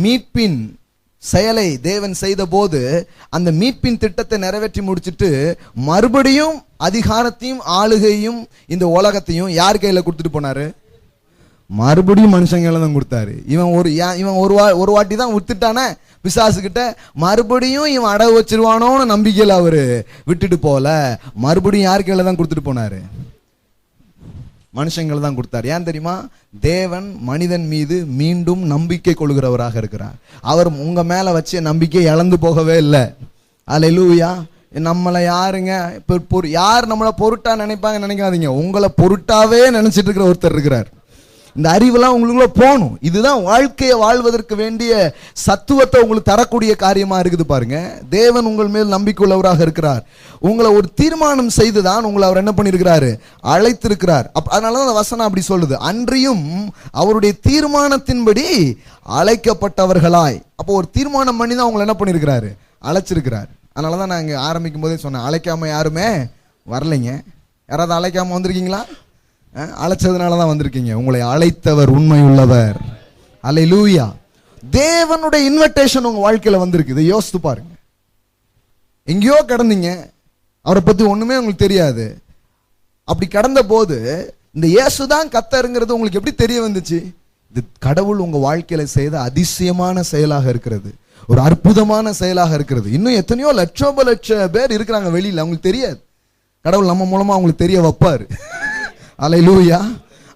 மீட்பின் செயலை தேவன் செய்த போது அந்த மீட்பின் திட்டத்தை நிறைவேற்றி முடிச்சிட்டு மறுபடியும் அதிகாரத்தையும் ஆளுகையும் இந்த உலகத்தையும் யார் கையில கொடுத்துட்டு போனாரு? மறுபடியும் மனுஷங்களை தான் கொடுத்தாரு. இவன் ஒரு வாட்டி தான் வித்துட்டானே பிசாசு கிட்ட, மறுபடியும் இவன் அடகு வச்சிருவானோன்னு நம்பிக்கையில் அவரு விட்டுட்டு போல, மறுபடியும் யார் கையில தான் கொடுத்துட்டு போனாரு? மனுஷங்களை தான் கொடுத்தார். ஏன் தெரியுமா? தேவன் மனிதன் மீது மீண்டும் நம்பிக்கை கொள்கிறவராக இருக்கிறார். அவர் உங்க மேல வச்ச நம்பிக்கை இழந்து போகவே இல்லை. அல்லேலூயா. நம்மளை யாருங்க யார் நம்மளை பொருட்டா நினைப்பாங்க நினைக்காதீங்க. உங்களை பொருட்டாவே நினைச்சிட்டு இருக்கிற ஒருத்தர் இருக்கிறார். இந்த அறிவெல்லாம் உங்களுக்குள்ள போகணும். இதுதான் வாழ்க்கையை வாழ்வதற்கு வேண்டிய சத்துவத்தை உங்களுக்கு தரக்கூடிய காரியமா இருக்குது. பாருங்க, தேவன் உங்கள் மேல் நம்பிக்கை உள்ளவராக இருக்கிறார். உங்களை ஒரு தீர்மானம் செய்துதான் உங்களை அவர் என்ன பண்ணிருக்கிறாரு? அழைத்திருக்கிறார். அதனாலதான் அந்த வசனம் அப்படி சொல்லுது, அன்றியும் அவருடைய தீர்மானத்தின்படி அழைக்கப்பட்டவர்களாய். அப்போ ஒரு தீர்மானம் பண்ணி தான் உங்களை என்ன பண்ணிருக்கிறாரு? அழைச்சிருக்கிறார். அதனாலதான் நான் இங்க ஆரம்பிக்கும் போதே சொன்னேன், அழைக்காம யாருமே வரலைங்க. யாராவது அழைக்காம வந்திருக்கீங்களா? அழைச்சதுனாலதான் வந்திருக்கீங்க. உங்களை அழைத்தவர் உண்மை உள்ளவர். அல்லேலூயா. தேவனுடைய இன்விடேஷன் உங்க வாழ்க்கையில வந்திருக்கு. இதை யோசித்து பாருங்க. எங்கேயோ கடந்தீங்க, அவரை பத்தி ஒண்ணுமே உங்களுக்கு தெரியாது. அப்படி கடந்த போது இந்த இயேசுதான் கர்த்தருங்கிறது உங்களுக்கு எப்படி தெரிய வந்துச்சு? இது கடவுள் உங்க வாழ்க்கையில செய்த அதிசயமான செயலாக இருக்கிறது, ஒரு அற்புதமான செயலாக இருக்கிறது. இன்னும் எத்தனையோ லட்சம் பேர் இருக்கிறாங்க வெளியில, அவங்களுக்கு தெரியாது. கடவுள் நம்ம மூலமா அவங்களுக்கு தெரிய வைப்பாரு. அல்லேலூயா.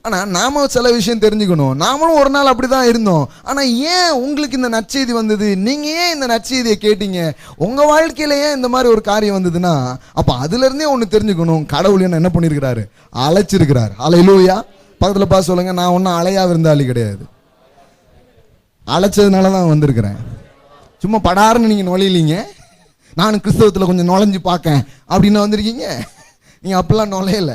ஆனா நாம சில விஷயம் தெரிஞ்சுக்கணும். நாமளும் ஒரு நாள் அப்படிதான் இருந்தோம். ஆனா ஏன் உங்களுக்கு இந்த நற்செய்தி வந்தது? நீங்க ஏன் இந்த நற்செய்தியை கேட்டீங்க? உங்க வாழ்க்கையில ஏன் இந்த மாதிரி ஒரு காரியம் வந்ததுன்னா, அப்ப அதுல இருந்தே ஒண்ணு தெரிஞ்சுக்கணும், கடவுள் என்ன பண்ணிருக்கிறாரு? அழைச்சிருக்கிறார். அல்லேலூயா. பக்கத்துல பார்த்து சொல்லுங்க, நான் ஒன்னும் அலையா விருந்தாளி கிடையாது, அழைச்சதுனாலதான் வந்திருக்கிறேன். சும்மா படாருன்னு நீங்க நுழையிலீங்க, நானும் கிறிஸ்தவத்துல கொஞ்சம் நுழைஞ்சு பார்க்கேன் அப்படின்னு வந்திருக்கீங்க. நீங்க அப்பெல்லாம் நுழையல.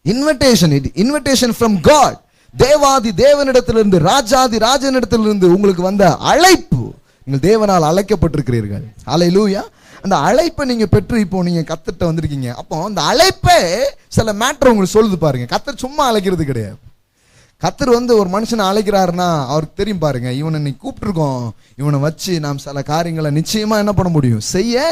Invitation from God. தேவாதி தேவனிடத்திலிருந்து, ராஜாதி ராஜனிடத்திலிருந்து உங்களுக்கு வந்த அழைப்பு. நீங்கள் தேவனால் அழைக்கப்பட்டிருக்கிறீர்கள். அல்லேலூயா. அந்த அழைப்பை நீங்க பெற்று இப்போ நீங்க கர்த்தர்ட்ட வந்திருக்கீங்க. அப்போ அந்த அழைப்பே சில மேட்டர் உங்களுக்கு சொல்லுது பாருங்க. கர்த்தர் சும்மா அழைக்கிறது கிடையாது. கர்த்தர் ஒரு மனுஷனை அழைக்கிறாருன்னா அவருக்கு தெரியும் பாருங்க, இவனை நீ கூப்பிட்டுருக்கோம், இவனை வச்சு நாம் சில காரியங்களை நிச்சயமா என்ன பண்ண முடியும்? செய்ய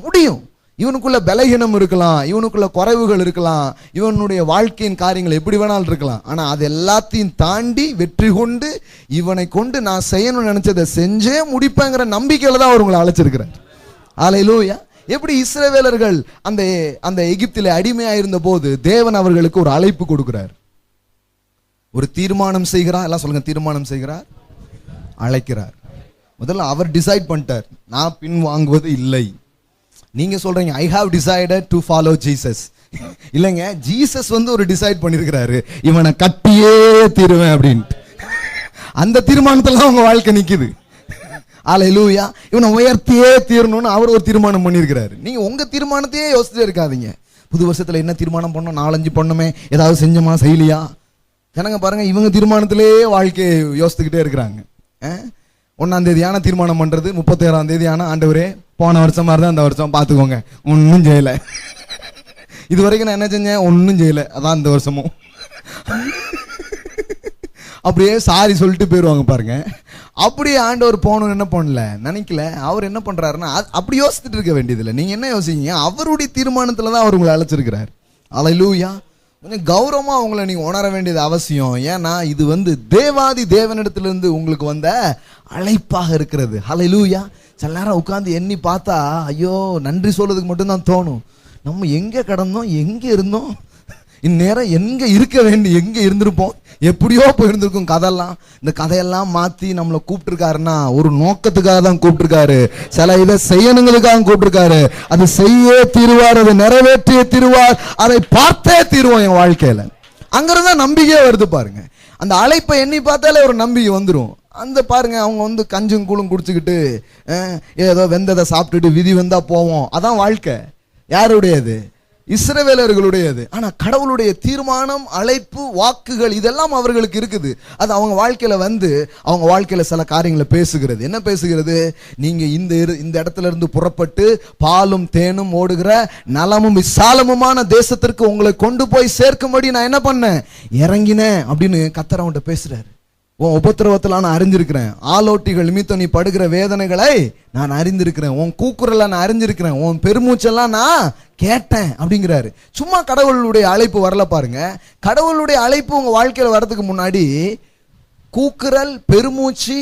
முடியும். இவனுக்குள்ள பலகீனம் இருக்கலாம், இவனுக்குள்ள குறைவுகள் இருக்கலாம், இவனுடைய வாழ்க்கையின் காரியங்கள் எப்படி வேணாலும் இருக்கலாம். ஆனா அது எல்லாத்தையும் தாண்டி வெற்றி கொண்டு இவனை கொண்டு நான் செய்யணும்னு நினைச்சதை செஞ்சே முடிப்பேங்கிற நம்பிக்கையில தான் அவர் உங்களை அழைச்சிருக்கிறார். அல்லேலூயா. எப்படி இஸ்ரவேலர்கள் அந்த எகிப்திலே அடிமையா இருந்த போது தேவன் அவர்களுக்கு ஒரு அழைப்பு கொடுக்கிறார், ஒரு தீர்மானம் செய்கிறார். எல்லாம் சொல்லுங்க, தீர்மானம் செய்கிறார், அழைக்கிறார். முதல்ல அவர் டிசைட் பண்ணிட்டார், நான் பின் வாங்குவது இல்லை. நீங்க சொல்றீங்க I have decided to follow Jesus. இல்லைங்க, ஜீசஸ் ஒரு டிசைட் பண்ணிருக்கிறாரு, இவனை கட்டியே தீருவேன் அப்படின்ட்டு. அந்த தீர்மானத்துல தான் உங்க வாழ்க்கை நிக்குது. அல்லேலூயா. இவனை உயர்த்தியே தீரணும்னு அவர் ஒரு தீர்மானம் பண்ணிருக்கிறாரு. நீங்க உங்க தீர்மானத்தையே யோசிச்சுட்டே இருக்காதீங்க. புது வருஷத்துல என்ன தீர்மானம் பண்ணோம், 4-5 பண்ணோமே, ஏதாவது செஞ்சோமா செய்யலையா? ஜனங்க பாருங்க, இவங்க தீர்மானத்திலேயே வாழ்க்கையை யோசித்துக்கிட்டே இருக்கிறாங்க. 1ஆம் தேதியான தீர்மானம் பண்றது, 31ஆம் தேதியான ஆண்டவரே போன வருஷம் மாதிரி தான் இந்த வருஷம் பார்த்துக்கோங்க, ஒன்னும் செய்யல. இது வரைக்கும் நான் என்ன செஞ்சேன்? ஒன்னும் செய்யல, அதான் இந்த வருஷமும். அப்படியே சாரி சொல்லிட்டு போயிருவாங்க பாருங்க. அப்படியே ஆண்டவர் போகணும்னு என்ன பண்ணல, நினைக்கல. அவர் என்ன பண்றாருன்னா அப்படி யோசிச்சுட்டு இருக்க வேண்டியதில்லை. நீங்க என்ன யோசிக்கீங்க? அவருடைய தீர்மானத்துல தான் அவர் உங்களை அழைச்சிருக்கிறார். அல்லேலூயா. கொஞ்சம் கௌரவமா உங்களை நீங்க உணர வேண்டியது அவசியம். ஏன்னா இது தேவாதி தேவனிடத்திலிருந்து உங்களுக்கு வந்த அழைப்பாக இருக்கிறது. அல்லேலூயா. சில நேரம் உட்கார்ந்து எண்ணி பார்த்தா ஐயோ நன்றி சொல்றதுக்கு மட்டும்தான் தோணும். நம்ம எங்க கடந்தோம், எங்க இருந்தோம், இந்நேரம் எங்க இருக்க வேண்டிய எங்க இருந்திருப்போம், எப்படியோ போயிருந்திருக்கும் கதையெல்லாம். இந்த கதையெல்லாம் மாத்தி நம்மளை கூப்பிட்டுருக்காருன்னா ஒரு நோக்கத்துக்காக தான் கூப்பிட்டுருக்காரு. சில இதை செய்யணுங்களுக்காக கூப்பிட்டுருக்காரு. அது செய்ய தீருவார், அதை நிறைவேற்றிய தீருவார், அதை பார்த்தே தீருவோம் என் வாழ்க்கையில. அங்கிருந்தா நம்பிக்கையே வருது பாருங்க. அந்த அழைப்பை எண்ணி பார்த்தாலே ஒரு நம்பிக்கை வந்துடும். அந்த பாருங்க, அவங்க கஞ்சும் கூழும் குடிச்சுக்கிட்டு ஏதோ வெந்ததை சாப்பிட்டுட்டு விதி வந்தா போவோம். அதான் வாழ்க்கை. யாருடையது? இஸ்ரவேலர்களுடையது. ஆனா கடவுளுடைய தீர்மானம், அழைப்பு, வாக்குகள் இதெல்லாம் அவர்களுக்கு இருக்குது. அது அவங்க வாழ்க்கையில அவங்க வாழ்க்கையில சில காரியங்களை பேசுகிறது. என்ன பேசுகிறது? நீங்க இந்த இடத்துல இருந்து புறப்பட்டு பாலும் தேனும் ஓடுகிற நலமும் விசாலமுமான தேசத்திற்கு உங்களை கொண்டு போய் சேர்க்கும்படி நான் என்ன பண்ணேன்? இறங்கினேன் அப்படின்னு கர்த்தர் அவன்கிட்ட பேசுறாரு. உன் உபத்திரவத்தில் நான் அறிஞ்சிருக்கிறேன். ஆலோட்டிகள் நிமித்தம் நீ படுகிற வேதனைகளை நான் அறிந்திருக்கிறேன். உன் கூக்குரலை நான் அறிஞ்சிருக்கிறேன். உன் பெருமூச்செல்லாம் நான் கேட்டேன் அப்படிங்கிறாரு. சும்மா கடவுளுடைய அழைப்பு வரல பாருங்க. கடவுளுடைய அழைப்பு உங்க வாழ்க்கையில வர்றதுக்கு முன்னாடி கூக்குரல், பெருமூச்சு,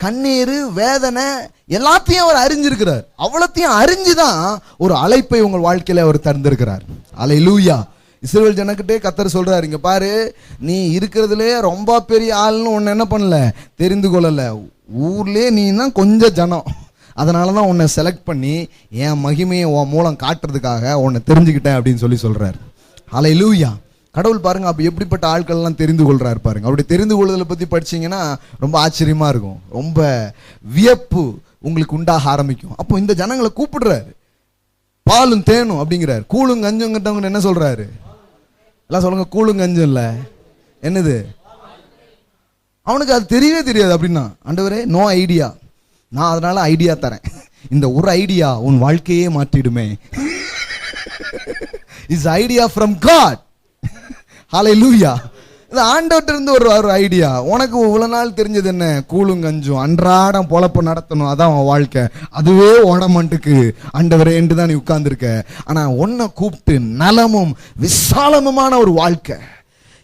கண்ணீர், வேதனை எல்லாத்தையும் அவர் அறிஞ்சிருக்கிறார். அவ்வளத்தையும் அறிஞ்சுதான் ஒரு அழைப்பை உங்கள் வாழ்க்கையில அவர் தந்திருக்கிறார். அல்லேலூயா. இஸ்ரவேல் ஜனக்கிட்டே கர்த்தர் சொல்றாரு, இங்க பாரு, நீ இருக்கிறதுலே ரொம்ப பெரிய ஆள்னு உன்னை என்ன பண்ணல, தெரிந்து கொள்ளல. ஊர்லயே நீ தான் கொஞ்சம் ஜனம், அதனாலதான் உன்னை செலக்ட் பண்ணி என் மகிமையை உன் மூலம் காட்டுறதுக்காக உன்னை தெரிஞ்சுக்கிட்டேன் அப்படின்னு சொல்றாரு. அல்லேலூயா. கடவுள் பாருங்க அப்ப எப்படிப்பட்ட ஆட்கள் எல்லாம் தெரிந்து கொள்றாரு பாருங்க. அப்படி தெரிந்து கொள்வதை பத்தி படிச்சீங்கன்னா ரொம்ப ஆச்சரியமா இருக்கும், ரொம்ப வியப்பு உங்களுக்கு உண்டாக ஆரம்பிக்கும். அப்போ இந்த ஜனங்களை கூப்பிடுறாரு, பாலும் தேனும் அப்படிங்கிறாரு. கூழும் கஞ்சுங்கிட்டவங்க என்ன சொல்றாரு, எல்லாம் சொல்லுங்க, கூழும் கஞ்சும் இல்ல, என்னது? அவனுக்கு அது தெரியவே தெரியாது. அப்படின்னா ஆண்டவரே நோ ஐடியா, நான் அதனால ஐடியா தரேன், இந்த ஒரு ஐடியா உன் வாழ்க்கையே மாற்றிடுமே. Is idea from God. Hallelujah. இது ஆண்டவர்ட்ட இருந்து ஒரு ஐடியா. உனக்கு இவ்வளவு நாள் தெரிஞ்சது என்ன, கூழும் கஞ்சும், அன்றாடம் பொழப்பு நடத்தணும், அதான் உன் வாழ்க்கை. அதுவே ஓடமாட்டுக்கு ஆண்டவரே என்று தான் நீ உட்கார்ந்துருக்க. ஆனா உன்னை கூப்பிட்டு நலமும் விசாலமுமான ஒரு வாழ்க்கை,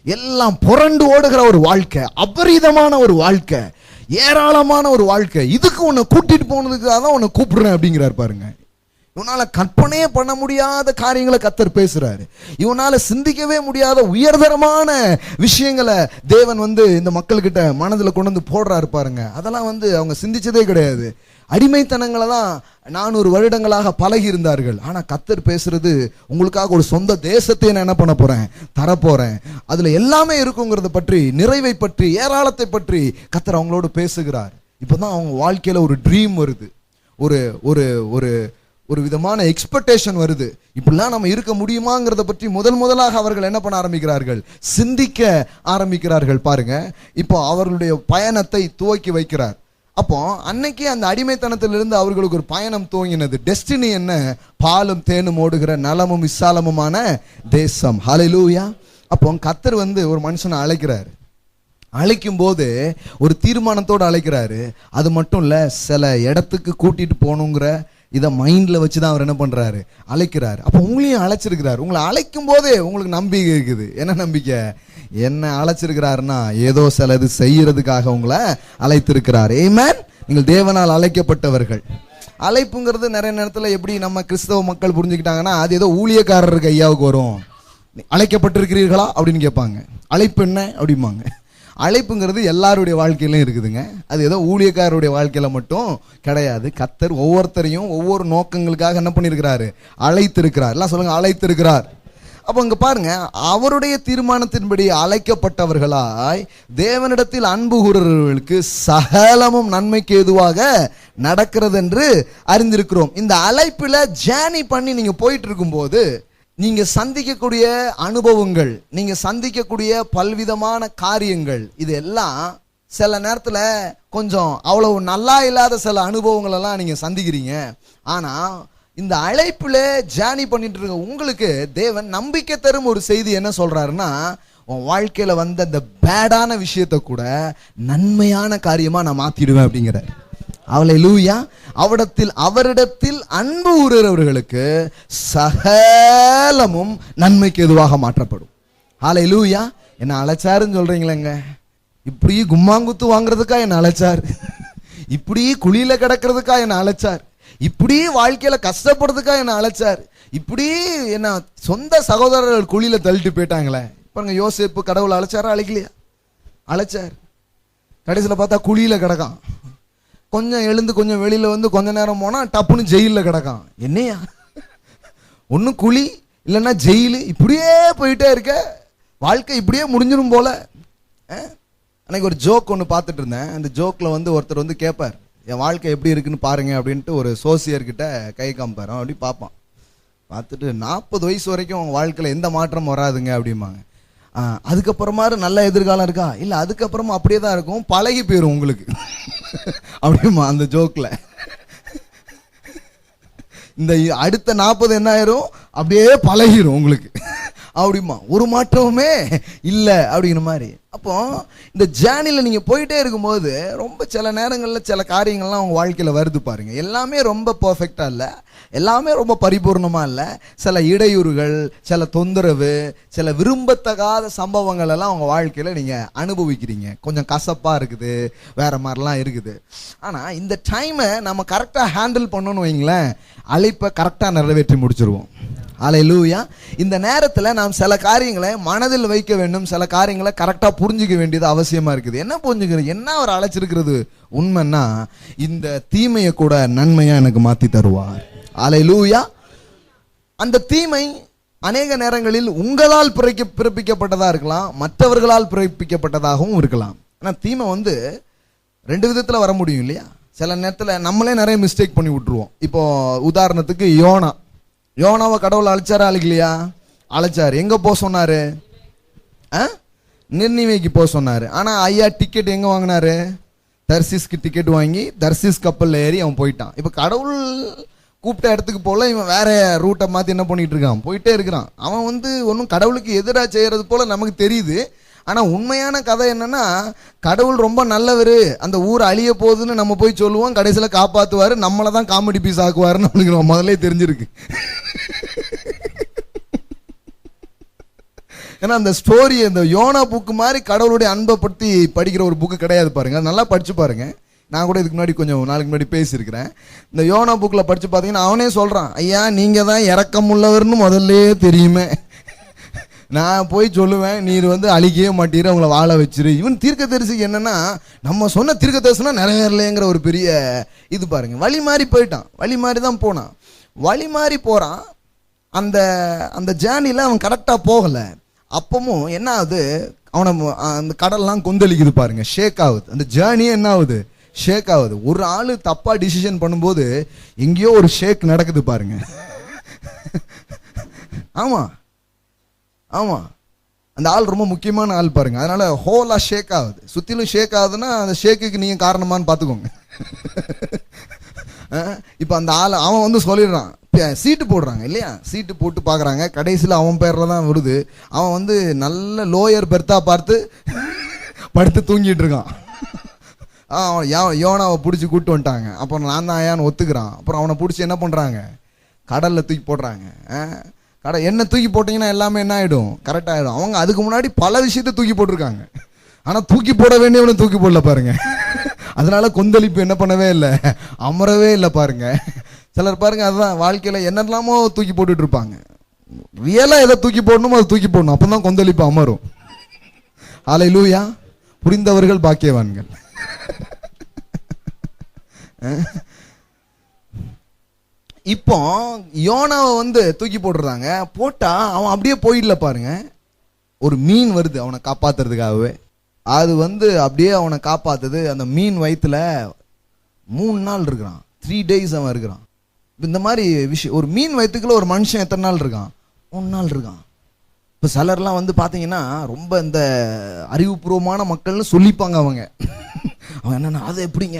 எல்லாம் புரண்டு ஓடுகிற ஒரு வாழ்க்கை, அபரிதமான ஒரு வாழ்க்கை, ஏராளமான ஒரு வாழ்க்கை, இதுக்கு உன்னை கூட்டிட்டு போனதுக்காக தான் உன்னை கூப்பிடுறேன் அப்படிங்கிறார் பாருங்க. இவனால கற்பனையே பண்ண முடியாத காரியங்களை கர்த்தர் பேசுறாரு. இவனால சிந்திக்கவே முடியாத உயர்தரமான விஷயங்களை தேவன் இந்த மக்கள்கிட்ட மனதில் கொண்டு வந்து போடுறாரு பாருங்க. அதெல்லாம் அவங்க சிந்திச்சதே கிடையாது. அடிமைத்தனங்களை தான் 400 வருடங்களாக பழகி இருந்தார்கள். ஆனா கர்த்தர் பேசுறது, உங்களுக்காக ஒரு சொந்த தேசத்தை நான் என்ன பண்ண போறேன், தரப்போறேன், அதுல எல்லாமே இருக்குங்கிறத பற்றி, நிறைவை பற்றி, ஏராளத்தை பற்றி கர்த்தர் அவங்களோடு பேசுகிறார். இப்பதான் அவங்க வாழ்க்கையில ஒரு ட்ரீம் வருது, ஒரு ஒரு ஒரு ஒரு விதமான எக்ஸ்பெக்டேஷன் வருது. இப்படிலாம் நம்ம இருக்க முடியுமாங்கிறத பற்றி முதலாக அவர்கள் என்ன பண்ண ஆரம்பிக்கிறார்கள், சிந்திக்க ஆரம்பிக்கிறார்கள் பாருங்க. இப்போ அவர்களுடைய பயணத்தை துவக்கி வைக்கிறார். அப்போ அன்னைக்கு அந்த அடிமைத்தனத்திலிருந்து அவர்களுக்கு ஒரு பயணம் துவங்கினது. டெஸ்டினி என்ன, பாலும் தேனும் ஓடுகிற நலமும் விசாலமுமான தேசம். ஹல்லேலூயா. அப்போ கர்த்தர் ஒரு மனுஷனை அழைக்கிறாரு. அழைக்கும் போது ஒரு தீர்மானத்தோடு அழைக்கிறாரு. அது மட்டும் இல்ல, சில இடத்துக்கு கூட்டிட்டு போகணுங்கிற இதை மைண்ட்ல வச்சுதான் அவர் என்ன பண்றாரு, அழைக்கிறாரு. அப்ப உங்களையும் அழைச்சிருக்கிறாரு. உங்களை அழைக்கும் போதே உங்களுக்கு நம்பிக்கை இருக்குது. என்ன நம்பிக்கை? என்ன அழைச்சிருக்கிறாருன்னா ஏதோ சிலது செய்யறதுக்காக உங்களை அழைத்திருக்கிறார். ஆமென். நீங்கள் தேவனால் அழைக்கப்பட்டவர்கள். அழைப்புங்கிறது நிறைய நேரத்துல எப்படி நம்ம கிறிஸ்தவ மக்கள் புரிஞ்சுக்கிட்டாங்கன்னா, அது ஏதோ ஊழியக்காரருக்கு ஐயாவுக்கு வரும், அழைக்கப்பட்டிருக்கிறீர்களா அப்படின்னு கேட்பாங்க. அழைப்பு என்ன அப்படிம்பாங்க. அழைப்புங்கிறது எல்லாருடைய வாழ்க்கையிலும் இருக்குதுங்க. அது ஏதோ ஊழியக்காரருடைய வாழ்க்கையில மட்டும் கிடையாது. கர்த்தர் ஒவ்வொருத்தரையும் ஒவ்வொரு நோக்கங்களுக்காக என்ன பண்ணியிருக்கிறாரு, அழைத்திருக்கிறார். எல்லாம் சொல்லுங்க, அழைத்திருக்கிறார். அப்ப இங்க பாருங்க, அவருடைய தீர்மானத்தின்படி அழைக்கப்பட்டவர்களாய் தேவனிடத்தில் அன்பு கூறுகிறவர்களுக்கு சகலமும் நன்மைக்கு ஏதுவாக நடக்கிறது என்று அறிந்திருக்கிறோம். இந்த அழைப்புல ஜேர்னி பண்ணி நீங்க போயிட்டு இருக்கும்போது நீங்க சந்திக்கக்கூடிய அனுபவங்கள், நீங்க சந்திக்கக்கூடிய பல்விதமான காரியங்கள், இது எல்லாம் சில நேரத்துல கொஞ்சம் அவ்வளவு நல்லா இல்லாத சில அனுபவங்கள் எல்லாம் நீங்க சந்திக்கிறீங்க. ஆனா இந்த அழைப்புல ஜேர்னி பண்ணிட்டு இருக்க உங்களுக்கு தேவன் நம்பிக்கை தரும் ஒரு செய்தி என்ன சொல்றாருன்னா, உன் வாழ்க்கையில இந்த பேடான விஷயத்தை கூட நன்மையான காரியமா நான் மாத்திடுவேன் அப்படிங்கிறார். அல்லேலூயா. அவரிடத்தில் அன்பு கூறுகிறவர்களுக்கு சகலமும் நன்மைக்கு எதுவாக மாற்றப்படும். அல்லேலூயா. என்ன அழைச்சாருன்னு சொல்றீங்களேங்க, இப்படி கும்மாங்குத்து வாங்குறதுக்கா என்ன அழைச்சார், இப்படி குழியில கிடக்கிறதுக்கா என்ன அழைச்சார், இப்படி வாழ்க்கையில கஷ்டப்படுறதுக்கா என்ன அழைச்சார், இப்படி என்ன சொந்த சகோதரர்கள் குழியில தள்ளிட்டு போயிட்டாங்களே. பாருங்க, யோசேப்பு கடவுள் அழைச்சாரா, அழைக்கலையா? அழைச்சார். கடைசியில பார்த்தா குழியில கிடக்கான். கொஞ்சம் எழுந்து கொஞ்சம் வெளியில கொஞ்ச நேரம் போனா டப்புன்னு ஜெயில கிடக்கான். என்னையா, ஒண்ணு குழி இல்லைன்னா ஜெயிலு, இப்படியே போயிட்டே இருக்க, வாழ்க்கை இப்படியே முடிஞ்சிடும் போல. அன்னைக்கு ஒரு ஜோக் ஒன்று பார்த்துட்டு இருந்தேன். அந்த ஜோக்ல ஒருத்தர் கேட்பார், என் வாழ்க்கை எப்படி இருக்குன்னு பாருங்க அப்படின்ட்டு ஒரு சோசியர்கிட்ட கை காமிப்பார். அப்படி பார்ப்பான். பார்த்துட்டு 40 வயசு வரைக்கும் வாழ்க்கையில எந்த மாற்றம் வராதுங்க அப்படிம்பாங்க. அதுக்கப்புறமா நல்ல எதிர்காலம் இருக்கா, இல்ல அதுக்கப்புறமா அப்படியே தான் இருக்கும், பழகி போயிரும் உங்களுக்கு அப்படிமா அந்த ஜோக்ல. இந்த அடுத்த 40 என்ன ஆயிரும், அப்படியே பழகிரும் உங்களுக்கு. அப்படிமா, ஒரு மாற்றமுமே இல்ல அப்படிங்கிற மாதிரி. அப்போ இந்த ஜேர்னில நீங்க போயிட்டே இருக்கும்போது ரொம்ப சில நேரங்கள்ல சில காரியங்கள்லாம் உங்க வாழ்க்கையில வருது பாருங்க. எல்லாமே ரொம்ப பெர்ஃபெக்டா இல்ல, எல்லாமே ரொம்ப பரிபூர்ணமா இல்ல. சில இடையூறுகள், சில தொந்தரவு, சில விரும்பத்தகாத சம்பவங்கள் எல்லாம் உங்க வாழ்க்கையில நீங்க அனுபவிக்கிறீங்க. கொஞ்சம் கசப்பா இருக்குது, வேற மாதிரிலாம் இருக்குது. ஆனா இந்த டைமை நம்ம கரெக்டா ஹேண்டில் பண்ணணும்னு வைங்களேன், அழைப்பை கரெக்டா நிறைவேற்றி முடிச்சிருவோம். அல்லேலூயா. இந்த நேரத்துல நாம் சில காரியங்களை மனதில் வைக்க வேண்டும், சில காரியங்களை கரெக்டா புரிஞ்சுக்க வேண்டியது அவசியமா இருக்குது. என்ன புரிஞ்சுக்கிறது, என்ன அவர் அழைச்சிருக்கிறது உண்மைன்னா, இந்த தீமையை கூட நன்மையா எனக்கு மாத்தி தருவார். அல்லேலூயா. அந்த தீமை அநேக நேரங்களில் உங்களால் பிறப்பிக்கப்பட்டதா இருக்கலாம், மற்றவர்களால் பிறப்பிக்கப்பட்டதாகவும் இருக்கலாம். ஆனா தீமை வந்து ரெண்டு விதத்துல வர முடியும் இல்லையா? சில நேரத்துல நம்மளே நிறைய மிஸ்டேக் பண்ணி விட்டுருவோம். இப்போ உதாரணத்துக்கு யோனாவை கடவுள் அழைச்சாரா அழைக்கலையா? அழைச்சாரு. எங்க போக சொன்னாரு? நிர்ணிவைக்கு போக சொன்னாரு. ஆனா ஐயா டிக்கெட் எங்க வாங்கினாரு? தர்சிஸ்க்கு டிக்கெட் வாங்கி தர்சிஸ் கப்பல்ல ஏறி அவன் போயிட்டான். இப்ப கடவுள் கூப்பிட்ட இடத்துக்கு போல இவன் வேற ரூட்டை மாத்தி என்ன பண்ணிட்டு இருக்கான், போயிட்டே இருக்கிறான். அவன் வந்து ஒன்னும் கடவுளுக்கு எதிராக செய்யறது போல நமக்கு தெரியுது. ஆனா உண்மையான கதை என்னன்னா, கடவுள் ரொம்ப நல்லவரு, அந்த ஊர் அழிய போகுதுன்னு நம்ம போய் சொல்லுவோம், கடைசியில காப்பாத்துவாரு, நம்மளை தான் காமெடி பீஸ் ஆக்குவாருன்னு நம்மளுக்கு முதல்ல தெரிஞ்சிருக்கு. ஏன்னா அந்த ஸ்டோரி, இந்த யோனா புக்கு மாதிரி கடவுளுடைய அன்பை பற்றி படிக்கிற ஒரு புக்கு கிடையாது பாருங்க. நல்லா படிச்சு பாருங்க. நான் கூட இதுக்கு முன்னாடி கொஞ்சம் நாளைக்கு முன்னாடி பேசியிருக்கிறேன். இந்த யோனா புக்கில் படிச்சு பார்த்தீங்கன்னா அவனே சொல்றான், ஐயா நீங்க தான் இரக்கம் உள்ளவர்னு முதல்ல தெரியுமே, நான் போய் சொல்லுவேன், நீர் வந்து அழிக்கவே மாட்டீர், அவங்கள வாழ வச்சிரு. இவன் தீர்க்கதரிசிக்கு என்னன்னா, நம்ம சொன்ன தீர்க்கதரிசனம் நிறைவேறலைங்கிற ஒரு பெரிய இது பாருங்க. வழி மாறி போயிட்டான், வழி மாறி தான் போனான், வழி மாறி போறான். அந்த அந்த ஜேர்னில அவன் கரெக்டா போகல. அப்பமும் என்ன ஆகுது, அவனை அந்த கடல்லாம் கொந்தளிக்குது பாருங்க, ஷேக் ஆகுது. அந்த ஜேர்னியே என்ன ஆகுது, ஷேக் ஆகுது. ஒரு ஆளு தப்பா டிசிஷன் பண்ணும்போது எங்கேயோ ஒரு ஷேக் நடக்குது பாருங்க. ஆமா ஆமா, அந்த ஆள் ரொம்ப முக்கியமான ஆள் பாருங்க. அதனால ஹோலா ஷேக் ஆகுது, சுத்திலும் ஷேக் ஆகுதுன்னா அந்த ஷேக்குக்கு நீங்க காரணமான்னு பாத்துக்கோங்க. இப்ப அந்த ஆள் அவன் வந்து சொல்லிடுறான், சீட்டு போடுறாங்க இல்லையா, சீட்டு போட்டு பாக்குறாங்க, கடைசியில் அவன் பேர்ல தான் வருது. அவன் வந்து நல்ல லோயர் பெர்த்தா பார்த்து படுத்து தூங்கிட்டு இருக்கான். யோனாவை பிடிச்சி கூட்டு வந்துட்டாங்க. அப்புறம் நான் தான் ஐயான்னு ஒத்துக்கிறான். அப்புறம் அவனை பிடிச்சி என்ன பண்றாங்க, கடல்ல தூக்கி போடுறாங்க. என்ன தூக்கி போட்டீங்கன்னா எல்லாமே என்ன ஆயிடும், கரெக்ட் ஆயிடும். அவங்க அதுக்கு முன்னாடி பல விஷயத்த தூக்கி போட்டிருக்காங்க. ஆனா தூக்கி போட வேண்டியவனை தூக்கி போடல பாருங்க. அதனால கொந்தளிப்பு என்ன பண்ணவே இல்லை, அமரவே இல்லை பாருங்க. சிலர் பாருங்க, அதுதான் வாழ்க்கையில என்னெல்லாமோ தூக்கி போட்டுட்டு இருப்பாங்க. ரியலா எதை தூக்கி போடணுமோ அதை தூக்கி போடணும், அப்பதான் கொந்தளிப்பு அமரும். அல்லேலூயா. புரிந்தவர்கள் பாக்கியவான்கள். இப்போ யோனாவை வந்து தூக்கி போட்டுறாங்க. போட்டா அவன் அப்படியே போயிடல பாருங்க. ஒரு மீன் வருது அவனை காப்பாத்துறதுக்காகவே. அது வந்து அப்படியே அவனை காப்பாத்துது. அந்த மீன் வயிற்றுல 3 நாள் இருக்கிறான், 3 days அவன் இருக்கிறான். இந்த மாதிரி விஷயம், ஒரு மீன் வயிற்றுக்குள்ள ஒரு மனுஷன் எத்தனை நாள் இருக்கான், 3 நாள் இருக்கான். இப்போ சிலர்லாம் வந்து பார்த்தீங்கன்னா ரொம்ப இந்த அறிவுபூர்வமான மக்கள்னு சொல்லிப்பாங்க அவங்க. அவன் என்னன்னா, அது எப்படிங்க,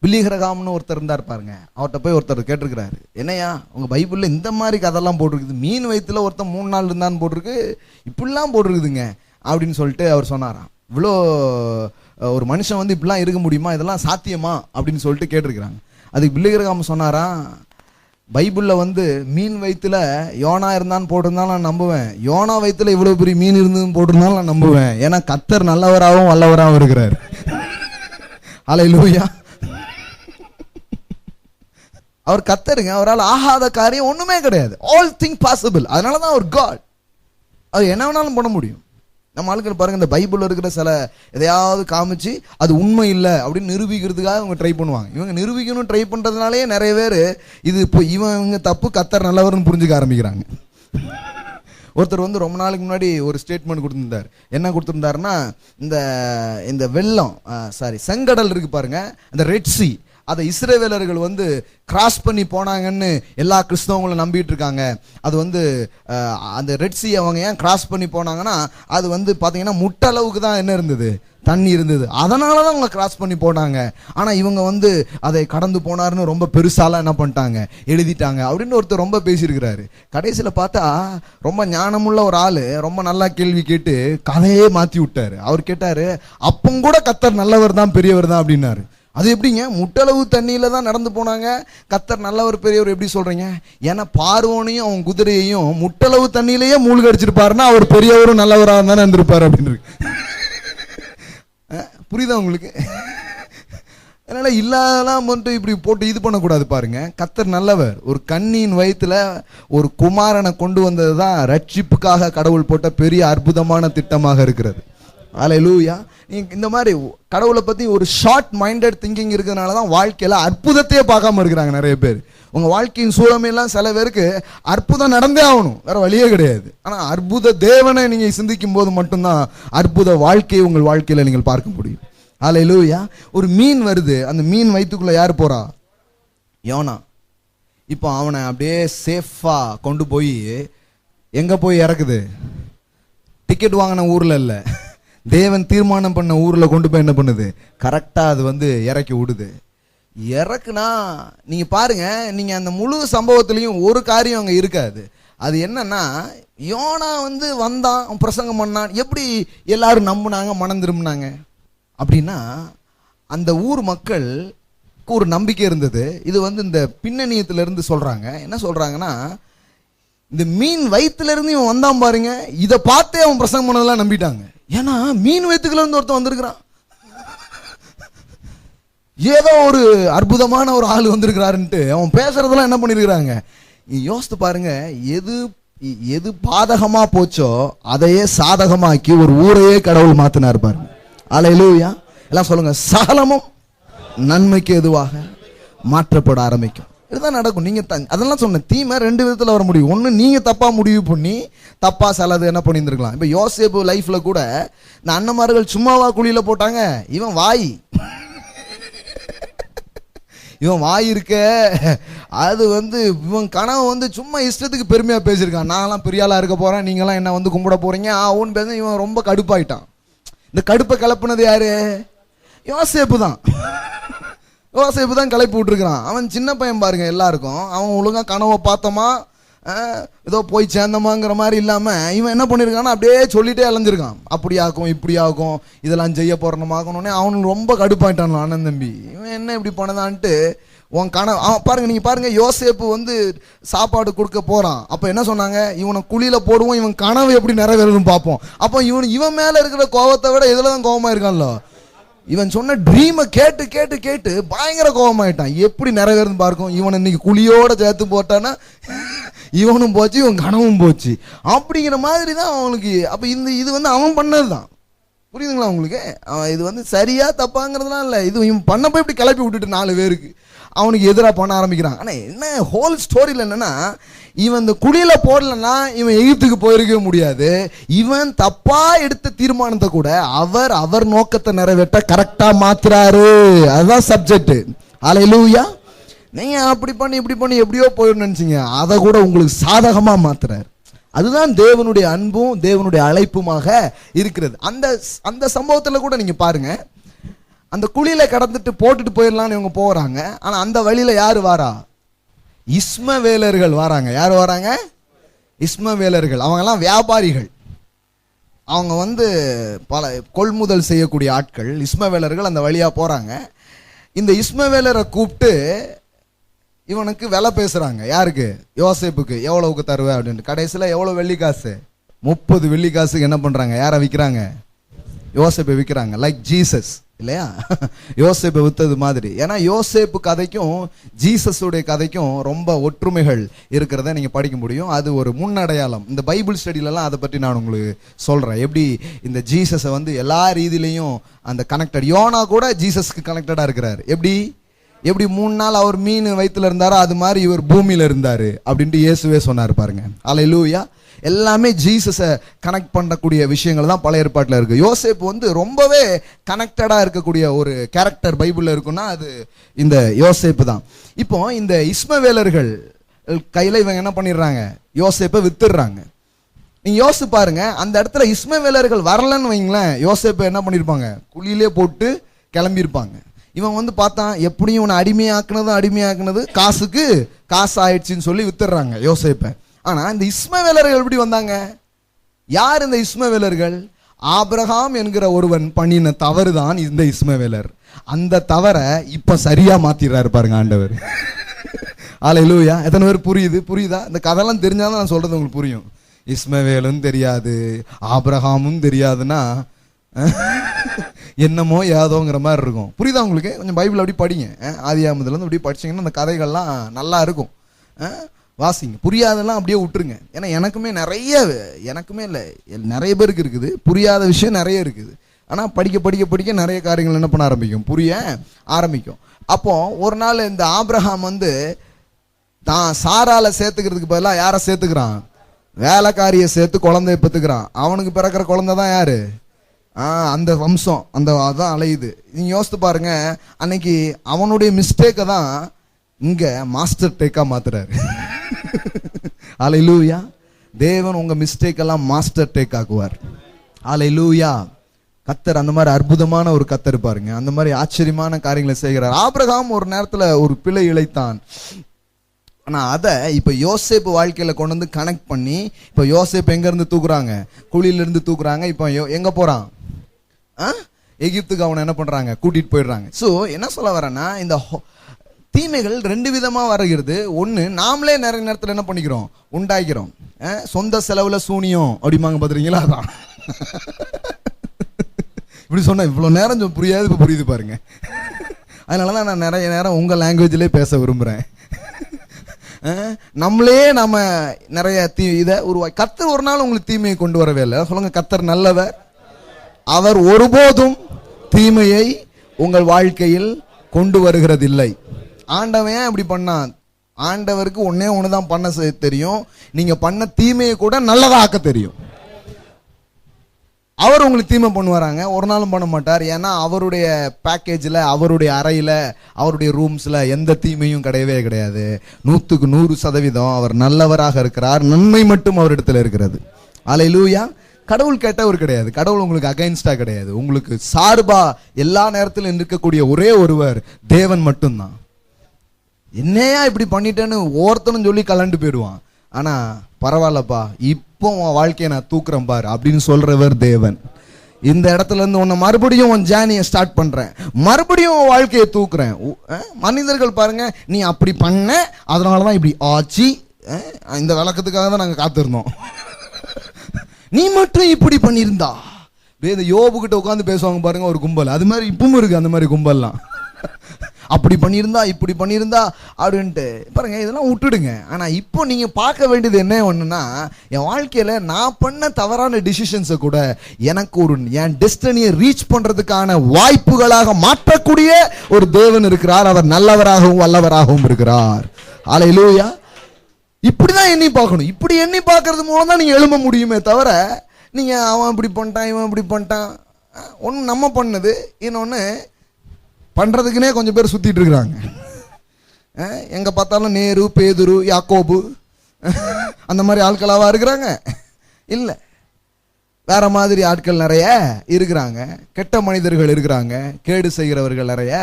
பில்லிகிரகாம்னு ஒருத்தர் இருந்தார் பாருங்க, அவர்கிட்ட போய் ஒருத்தர் கேட்டிருக்கிறாரு, என்னையா உங்க பைபிள்ல இந்த மாதிரி கதெல்லாம் போட்டிருக்குது, மீன் வயிற்றுல ஒருத்தன் 3 நாள் இருந்தான்னு போட்டிருக்கு, இப்படிலாம் போட்டிருக்குதுங்க அப்படின்னு சொல்லிட்டு அவர் சொன்னாராம். இவ்வளோ ஒரு மனுஷன் வந்து இப்படிலாம் இருக்க முடியுமா, இதெல்லாம் சாத்தியமா அப்படின்னு சொல்லிட்டு கேட்டிருக்கிறாங்க. அதுக்கு பில்லிகிரகாம் சொன்னாராம், பைபிள்ல வந்து மீன் வயிற்றுல யோனா இருந்தான்னு போட்டிருந்தாலும் நான் நம்புவேன், யோனா வயிற்றுல இவ்வளவு பெரிய மீன் இருந்ததுன்னு போட்டிருந்தாலும் நான் நம்புவேன், ஏன்னா கர்த்தர் நல்லவராகவும் வல்லவராகவும் இருக்கிறார். அல்லேலூயா. அவர் கர்த்தருங்க, அவரால் ஆகாத காரியம் ஒண்ணுமே கிடையாது. All thing possible. அதனாலதான் அவர் காட். அது என்ன வேணாலும் பண்ண முடியும். நம்ம ஆளுக்கள் பாருங்க, இந்த பைபிள் இருக்கிற சில எதையாவது காமிச்சு அது உண்மை இல்லை அப்படின்னு நிரூபிக்கிறதுக்காக அவங்க ட்ரை பண்ணுவாங்க. இவங்க நிரூபிக்கணும் ட்ரை பண்றதுனாலே நிறைய பேர் இது இப்போ இவங்க தப்பு, கர்த்தர் நல்லவர்னு புரிஞ்சுக்க ஆரம்பிக்கிறாங்க. ஒருத்தர் வந்து ரொம்ப நாளைக்கு முன்னாடி ஒரு ஸ்டேட்மெண்ட் கொடுத்திருந்தார். என்ன கொடுத்திருந்தாருன்னா, இந்த வெள்ளம் செங்கடல் இருக்கு பாருங்க, இந்த ரெட் சி, அதை இஸ்ரவேலர்கள் வந்து கிராஸ் பண்ணி போனாங்கன்னு எல்லா கிறிஸ்தவங்களும் நம்பிட்டு இருக்காங்க. அது வந்து அந்த ரெட் சி அவங்க ஏன் கிராஸ் பண்ணி போனாங்கன்னா, அது வந்து பார்த்தீங்கன்னா முட்டளவுக்கு தான் என்ன இருந்தது, தண்ணி இருந்தது. அதனால தான் அவங்க கிராஸ் பண்ணி போனாங்க. ஆனால் இவங்க வந்து அதை கடந்து போனாருன்னு ரொம்ப பெருசாலாம் என்ன பண்ணிட்டாங்க, எழுதிட்டாங்க அப்படின்னு ஒருத்தர் ரொம்ப பேசியிருக்கிறாரு. கடைசியில் பார்த்தா ரொம்ப ஞானமுள்ள ஒரு ஆள் ரொம்ப நல்லா கேள்வி கேட்டு கதையே மாற்றி விட்டாரு. அவர் கேட்டார், அப்பங்கூட கர்த்தர் நல்லவர் தான் பெரியவர் தான் அப்படின்னாரு. அது எப்படிங்க, முட்டளவு தண்ணியில தான் நடந்து போனாங்க, கர்த்தர் நல்லவர் பெரியவர் எப்படி சொல்றீங்க? ஏன்னா பார்வோனையும் அவன் குதிரையையும் முட்டளவு தண்ணியிலேயே மூழ்கடிச்சிருப்பாருன்னா அவர் பெரியவரும் நல்லவராக தானே இருந்திருப்பாரு அப்படின்னு புரியுதா உங்களுக்கு? அதனால இல்லாதெல்லாம் மட்டும் இப்படி போட்டு இது பண்ணக்கூடாது. பாருங்க, கர்த்தர் நல்லவர். ஒரு கன்னியின் வயிற்றுல ஒரு குமாரனை கொண்டு வந்தது தான் ரட்சிப்புக்காக கடவுள் போட்ட பெரிய அற்புதமான திட்டமாக இருக்கிறது. அல்லேலூயா. இந்த மாதிரி கடவுளை பத்தி ஒரு ஷார்ட் மைண்டட் திங்கிங் இருக்கிறதுனால தான் வாழ்க்கையில அற்புதத்தையே பார்க்காம இருக்கிறாங்க நிறைய பேர். உங்க வாழ்க்கையின் சூழமையெல்லாம் சில பேருக்கு அற்புதம் நடந்தே ஆகணும், வேற வழியே கிடையாது. ஆனா அற்புத தேவனை நீங்க சிந்திக்கும் போது மட்டும்தான் அற்புத வாழ்க்கையை உங்கள் வாழ்க்கையில நீங்கள் பார்க்க முடியும். அல்லேலூயா. ஒரு மீன் வருது, அந்த மீன் வயிற்றுக்குள்ள யார் போறா? யோனா. இப்போ அவனை அப்படியே சேஃபா கொண்டு போய் எங்க போய் இறக்குது? டிக்கெட் வாங்கின ஊர்ல இல்ல, தேவன் தீர்மானம் பண்ண ஊர்ல கொண்டு போய் என்ன பண்ணுது, கரெக்டா அது வந்து இறக்கி விடுது. இறக்குனா நீங்க பாருங்க, நீங்க அந்த முழு சம்பவத்திலையும் ஒரு காரியம் அங்க இருக்காது. அது என்னன்னா, யோனா வந்து வந்தான், பிரசங்கம் பண்ணான், எப்படி எல்லாரும் நம்பினாங்க, மனம் திரும்பினாங்க அப்படின்னா, அந்த ஊர் மக்களுக்கு ஒரு நம்பிக்கை இருந்தது. இது வந்து இந்த பின்னணியத்துல இருந்து சொல்றாங்க. என்ன சொல்றாங்கன்னா, இந்த மீன் வயிற்றுல இருந்து இவன் வந்தான் பாருங்க, இதை பார்த்தே அவன் பிரசங்கம் பண்ணதெல்லாம் நம்பிட்டாங்க. ஏன்னா மீன் வயிற்றுக்குள்ள இருந்து ஒருத்தன் வந்திருக்கிறான், ஏதோ ஒரு அற்புதமான ஒரு ஆள் வந்திருக்கிறாருன்ட்டு அவன் பேசுறதெல்லாம் என்ன பண்ணிருக்கிறாங்க. யோசித்து பாருங்க, எது பாதகமா போச்சோ அதையே சாதகமாக்கி ஒரு ஊரையே கடவுள் மாத்தினார் பாருங்க. அல்லேலூயா. எல்லாம் சொல்லுங்க, சகலமும் நன்மைக்கு எதுவாக மாற்றப்பட ஆரம்பிக்கும். இதுதான் நடக்கும். நீங்க அதெல்லாம் சொன்ன தீமை ரெண்டு விதத்துல வர முடியும். ஒண்ணு, நீங்க தப்பா முடிவு பண்ணி தப்பா சிலது என்ன பண்ணியிருந்திருக்கலாம். இப்ப யோசேப்பு லைஃப்ல கூட இந்த அண்ணன்மார்கள் சும்மாவா குழியில போட்டாங்க, இவன் வாய் இருக்க, அது வந்து இவன் கனவு வந்து சும்மா இஷ்டத்துக்கு பெருமையா பேசியிருக்கான். நான்லாம் பெரிய ஆளா இருக்க போறேன், நீங்களாம் என்ன வந்து கும்பிட போறீங்க ஆவுன்னு பேச இவன் ரொம்ப கடுப்பாயிட்டான். இந்த கடுப்பை கிளப்புனது யாரு? யோசேப்பு தான். யோசேப்பு தான் கிளப்பி விட்டுருக்கிறான். அவன் சின்ன பையன் பாருங்க, எல்லாருக்கும் அவன் ஒழுங்கா கனவை பார்த்தோமா ஏதோ போய் சேர்ந்தமாங்கிற மாதிரி இல்லாம இவன் என்ன பண்ணிருக்கான்னா அப்படியே சொல்லிட்டே அலைஞ்சிருக்கான். அப்படி ஆகும் இப்படி ஆகும், இதெல்லாம் செய்ய போறோமாகணும்னே அவனுக்கு ரொம்ப கடுப்பாயிட்டான் அண்ணன் தம்பி. இவன் என்ன இப்படி பண்ணதான்ட்டு உன் கனவு பாருங்க. நீங்க பாருங்க, யோசேப்பு வந்து சாப்பாடு கொடுக்க போறான். அப்ப என்ன சொன்னாங்க, இவனை குழியில போடுவோம், இவன் கனவு எப்படி நிறைவேறுன்னு பார்ப்போம். அப்ப இவன் மேல இருக்கிற கோபத்தை விட இதுலதான் கோபமா இருக்கான்ல. இவன் சொன்ன ட்ரீமை கேட்டு கேட்டு கேட்டு பயங்கர கோபமாயிட்டான். எப்படி நிறைவேறுன்னு பார்க்கும். இவன் இன்னைக்கு குழியோட சேர்த்து போட்டானா இவனும் போச்சு, இவன் கனவும் போச்சு அப்படிங்கிற மாதிரி தான் அவனுக்கு. அப்ப இது வந்து அவன் பண்ணதுதான். புரியுதுங்களா உங்களுக்கு? இது வந்து சரியா தப்பாங்கிறதுலாம் இல்லை, இது இவன் பண்ணப்போ இப்படி கிளப்பி விட்டுட்டு 4 பேருக்கு அவனுக்கு எதிராக பண்ண ஆரம்பிக்கிறான். ஆனா என்ன ஹோல் ஸ்டோரியில் என்னன்னா, இவன் இந்த குழியில போடலன்னா இவன் எகிப்துக்கு போயிருக்கவே முடியாது. இவன் தப்பா எடுத்த தீர்மானத்தை கூட அவர் நோக்கத்தை நிறைவேற்ற கரெக்டா மாத்துறாரு. அதுதான் சப்ஜெக்ட். அல்லேலூயா. நீங்க அப்படி பண்ணி இப்படி பண்ணி எப்படியோ போயிடணும்னு நினைச்சீங்க, அதை கூட உங்களுக்கு சாதகமா மாத்துறாரு. அதுதான் தேவனுடைய அன்பும் தேவனுடைய அழைப்புமாக இருக்கிறது. அந்த சம்பவத்துல கூட நீங்க பாருங்க, அந்த குழியில கடந்துட்டு போட்டுட்டு போயிடலாம்னு இவங்க போறாங்க. ஆனா அந்த வழியில யாரு வாரா? இஸ்மவேலர்கள் வராங்க. யார் வராங்க? இஸ்மவேலர்கள். அவங்க எல்லாம் வியாபாரிகள், அவங்க வந்து பல கொள்முதல் செய்யக்கூடிய ஆட்கள். இஸ்மவேலர்கள் அந்த வழியா போறாங்க. இந்த இஸ்மவேலரை கூப்பிட்டு இவனுக்கு விலை பேசுறாங்க. யாருக்கு? யோசேப்புக்கு. எவ்வளவுக்கு தருவேன் அப்படின்னு. கடைசியில் எவ்வளவு வெள்ளிக்காசு? 30 வெள்ளிக்காசுக்கு என்ன பண்றாங்க? யாரை விற்கிறாங்க? யோசேப்பை விற்கிறாங்க. லைக் ஜீசஸ் இல்லையா? யோசேப்பை வித்தது மாதிரி. ஏன்னா யோசேப்பு கதைக்கும் ஜீசஸுடைய கதைக்கும் ரொம்ப ஒற்றுமைகள் இருக்கிறத நீங்க படிக்க முடியும். அது ஒரு முன்னடையாளம். இந்த பைபிள் ஸ்டடியிலலாம் அதை பற்றி நான் உங்களுக்கு சொல்றேன். எப்படி இந்த ஜீசஸை வந்து எல்லா ரீதியிலையும் அந்த கனெக்டட். யோனா கூட ஜீசஸ்க்கு கனெக்டடா இருக்கிறார். எப்படி 3 நாள் அவர் மீன் வயிற்றுல இருந்தாரோ அது மாதிரி இவர் பூமியில இருந்தாரு அப்படின்ட்டு இயேசுவே சொன்னார் பாருங்க. அல்லேலூயா. எல்லாமே ஜீசஸை கனெக்ட் பண்ணக்கூடிய விஷயங்கள் தான் பழைய ஏற்பாட்டில் இருக்கு. யோசேப்பு வந்து ரொம்பவே கனெக்டடா இருக்கக்கூடிய ஒரு கேரக்டர் பைபிள்ல இருக்குன்னா அது இந்த யோசேப்பு தான். இப்போ இந்த இஸ்மவேலர்கள் கையில இவங்க என்ன பண்ணிடுறாங்க, யோசேப்பை வித்துடுறாங்க. நீங்க யோசிச்சு பாருங்க, அந்த இடத்துல இஸ்மவேலர்கள் வரலன்னு வைங்களேன், யோசேப்பை என்ன பண்ணிருப்பாங்க, குழியிலே போட்டு கிளம்பியிருப்பாங்க. இவன் வந்து பார்த்தான், எப்படியும் இவனை அடிமையாக்குனது காசுக்கு காசு ஆயிடுச்சுன்னு சொல்லி வித்துடுறாங்க யோசேப்பை. ஆனா இந்த இஸ்மவேலர்கள் எப்படி வந்தாங்க? யார் இந்த இஸ்மவேலர்கள்? ஆபிரகாம் என்கிற ஒருவன் பண்ணின தவறு தான் இந்த இஸ்மவேலர். அந்த தவறை இப்ப சரியா மாத்திடுறாரு பாருங்க ஆண்டவர். அல்லேலூயா. எத்தனை பேர் புரியுதா? இந்த கதையெல்லாம் தெரிஞ்சாதான் நான் சொல்றது உங்களுக்கு புரியும். இஸ்மவேலும் தெரியாது, ஆபிரகாமும் தெரியாதுன்னா என்னமோ ஏதோங்கிற மாதிரி இருக்கும். புரியுதா உங்களுக்கு? கொஞ்சம் பைபிள் அப்படி படிங்க, ஆதியாகமத்துல இருந்து அப்படி படிச்சீங்கன்னா அந்த கதைகள்லாம் நல்லா இருக்கும். வாசிங்க. புரியாதெல்லாம் அப்படியே விட்டுருங்க. ஏன்னா எனக்குமே இல்லை, நிறைய பேருக்கு இருக்குது, புரியாத விஷயம் நிறைய இருக்குது. ஆனால் படிக்க நிறைய காரியங்கள் என்ன பண்ண ஆரம்பிக்கும், புரிய ஆரம்பிக்கும். அப்போ ஒரு நாள் இந்த ஆபிரகாம் வந்து தான் சாரால சேர்த்துக்கிறதுக்கு பதிலாக யாரை சேர்த்துக்கிறான், வேலைக்காரியை சேர்த்து குழந்தைய பெற்றுக்கிறான். அவனுக்கு பிறக்கிற குழந்தை தான் யாரு, அந்த வம்சம், அதான் அலையுது. நீங்க யோசித்து பாருங்க, அன்னைக்கு அவனுடைய மிஸ்டேக்கை தான் இங்க மாஸ்டர் டேக்கா மாத்துறாரு. அல்லேலூயா. தேவன் உங்க மிஸ்டேக் எல்லாம் மாஸ்டர் டேக் ஆக்குவார். அல்லேலூயா. கத்தர் அந்த மாதிரி அற்புதமான ஒரு கத்தர் பாருங்க, அந்த மாதிரி ஆச்சரியமான காரியங்களை செய்கிறார். ஆபிரகாம் ஒரு நேரத்துல ஒரு பிழை இழைத்தான். ஆனா அதை இப்ப யோசேப்பு வாழ்க்கையில கொண்டு வந்து கனெக்ட் பண்ணி, இப்ப யோசேப்பு எங்க இருந்து தூக்குறாங்க, குழியில இருந்து தூக்குறாங்க. இப்ப எங்க போறான், எகிப்துக்கு அவனை என்ன பண்றாங்க, கூட்டிட்டு போயிடுறாங்க. சோ என்ன சொல்ல வரேன்னா, இந்த தீமைகள் ரெண்டு விதமா வருகிறது. ஒண்ணு, நாமளே நிறைய நேரத்தில் என்ன பண்ணிக்கிறோம், உண்டாக்கிறோம். சொந்த செலவுல சூனியம் அப்படிமாங்க, பாத்துறீங்களா? அதான் இப்படி சொன்ன இவ்வளவு நேரம் புரியாது, இப்ப புரியுது பாருங்க. அதனாலதான் நான் நிறைய நேரம் உங்க லாங்குவேஜ்லயே பேச விரும்புறேன். நம்மளே நம்ம நிறைய இதை உருவாக்கி, கர்த்தர் ஒரு நாள் உங்களுக்கு தீமையை கொண்டு வரவே இல்லை. சொல்லுங்க, கர்த்தர் நல்லவர், அவர் ஒருபோதும் தீமையை உங்கள் வாழ்க்கையில் கொண்டு வருகிறதில்லை. ஆண்டவன் இப்படி பண்ணான், ஆண்டவருக்கு ஒண்ணுதான் பண்ண தெரியும், நீங்க பண்ண தீமையை கூட நல்லதாக்க தெரியும். அவர் உங்களுக்கு தீமை பண்ணுவாராங்க, ஒரு நாளும் பண்ண மாட்டார். ஏன்னா அவருடைய பேக்கேஜில், அவருடைய அறையில், அவருடைய ரூம்ஸில் எந்த தீமையும் கிடையவே கிடையாது. 100க்கு 100% அவர் நல்லவராக இருக்கிறார். நன்மை மட்டும் அவரிடத்துல இருக்கிறது. அல்லேலூயா. கடவுள் கேட்டவர் கிடையாது, கடவுள் உங்களுக்கு அகைன்ஸ்டா கிடையாது, உங்களுக்கு சார்பா எல்லா நேரத்திலும் இருக்கக்கூடிய ஒரே ஒருவர் தேவன் மட்டும்தான். என்னையா இப்படி பண்ணிட்டேன்னு ஒருத்தனும் சொல்லி கலண்டு போயிடுவான். ஆனா பரவாயில்லப்பா, இப்போ உன் வாழ்க்கையை நான் தூக்குறேன் பாரு அப்படின்னு சொல்றவர் தேவன். இந்த இடத்துல இருந்து உன்னை மறுபடியும் உன் ஜேர்னியை ஸ்டார்ட் பண்றேன், மறுபடியும் உன் வாழ்க்கையை தூக்குறேன். மனிதர்கள் பாருங்க, நீ அப்படி பண்ண அதனாலதான் இப்படி ஆச்சு, இந்த விளக்கத்துக்காக தான் நாங்க காத்திருந்தோம். நீ மட்டும் இப்படி பண்ணியிருந்தா, யோபு கிட்ட உட்காந்து பேசுவாங்க பாருங்க ஒரு கும்பல், அது மாதிரி இப்பவும் இருக்கு அந்த மாதிரி கும்பல்லாம். அப்படி பண்ணியிருந்தா இப்படி பண்ணியிருந்தா அப்படின்ட்டு பாருங்க, இதெல்லாம் விட்டுடுங்க. ஆனா இப்போ நீங்க பார்க்க வேண்டியது என்ன ஒண்ணுன்னா, என் வாழ்க்கையில நான் பண்ண தவறான டிசிஷன்ஸை கூட எனக்கு என் டெஸ்டினியை ரீச் பண்றதுக்கான வாய்ப்புகளாக மாற்றக்கூடிய ஒரு தேவன் இருக்கிறார். அவர் நல்லவராகவும் வல்லவராகவும் இருக்கிறார். அல்லேலூயா. இப்படிதான் எண்ணி பார்க்கணும். இப்படி எண்ணி பார்க்கறது மூலம் தான் நீங்க எழும்ப முடியுமே தவிர, நீங்க அவன் இப்படி பண்ணிட்டான் இவன் இப்படி பண்ணிட்டான், ஒன்னு நம்ம பண்ணது, இன்னொன்னு பண்றதுக்குனே கொஞ்சம் பேர் சுத்திட்டு இருக்கிறாங்க. எங்க பார்த்தாலும் நேரு, பேதுரு, யாக்கோபு அந்த மாதிரி ஆட்களாவா இருக்கிறாங்க? இல்ல, வேற மாதிரி ஆட்கள் நிறைய இருக்கிறாங்க. கெட்ட மனிதர்கள் இருக்கிறாங்க, கேடு செய்கிறவர்கள் நிறைய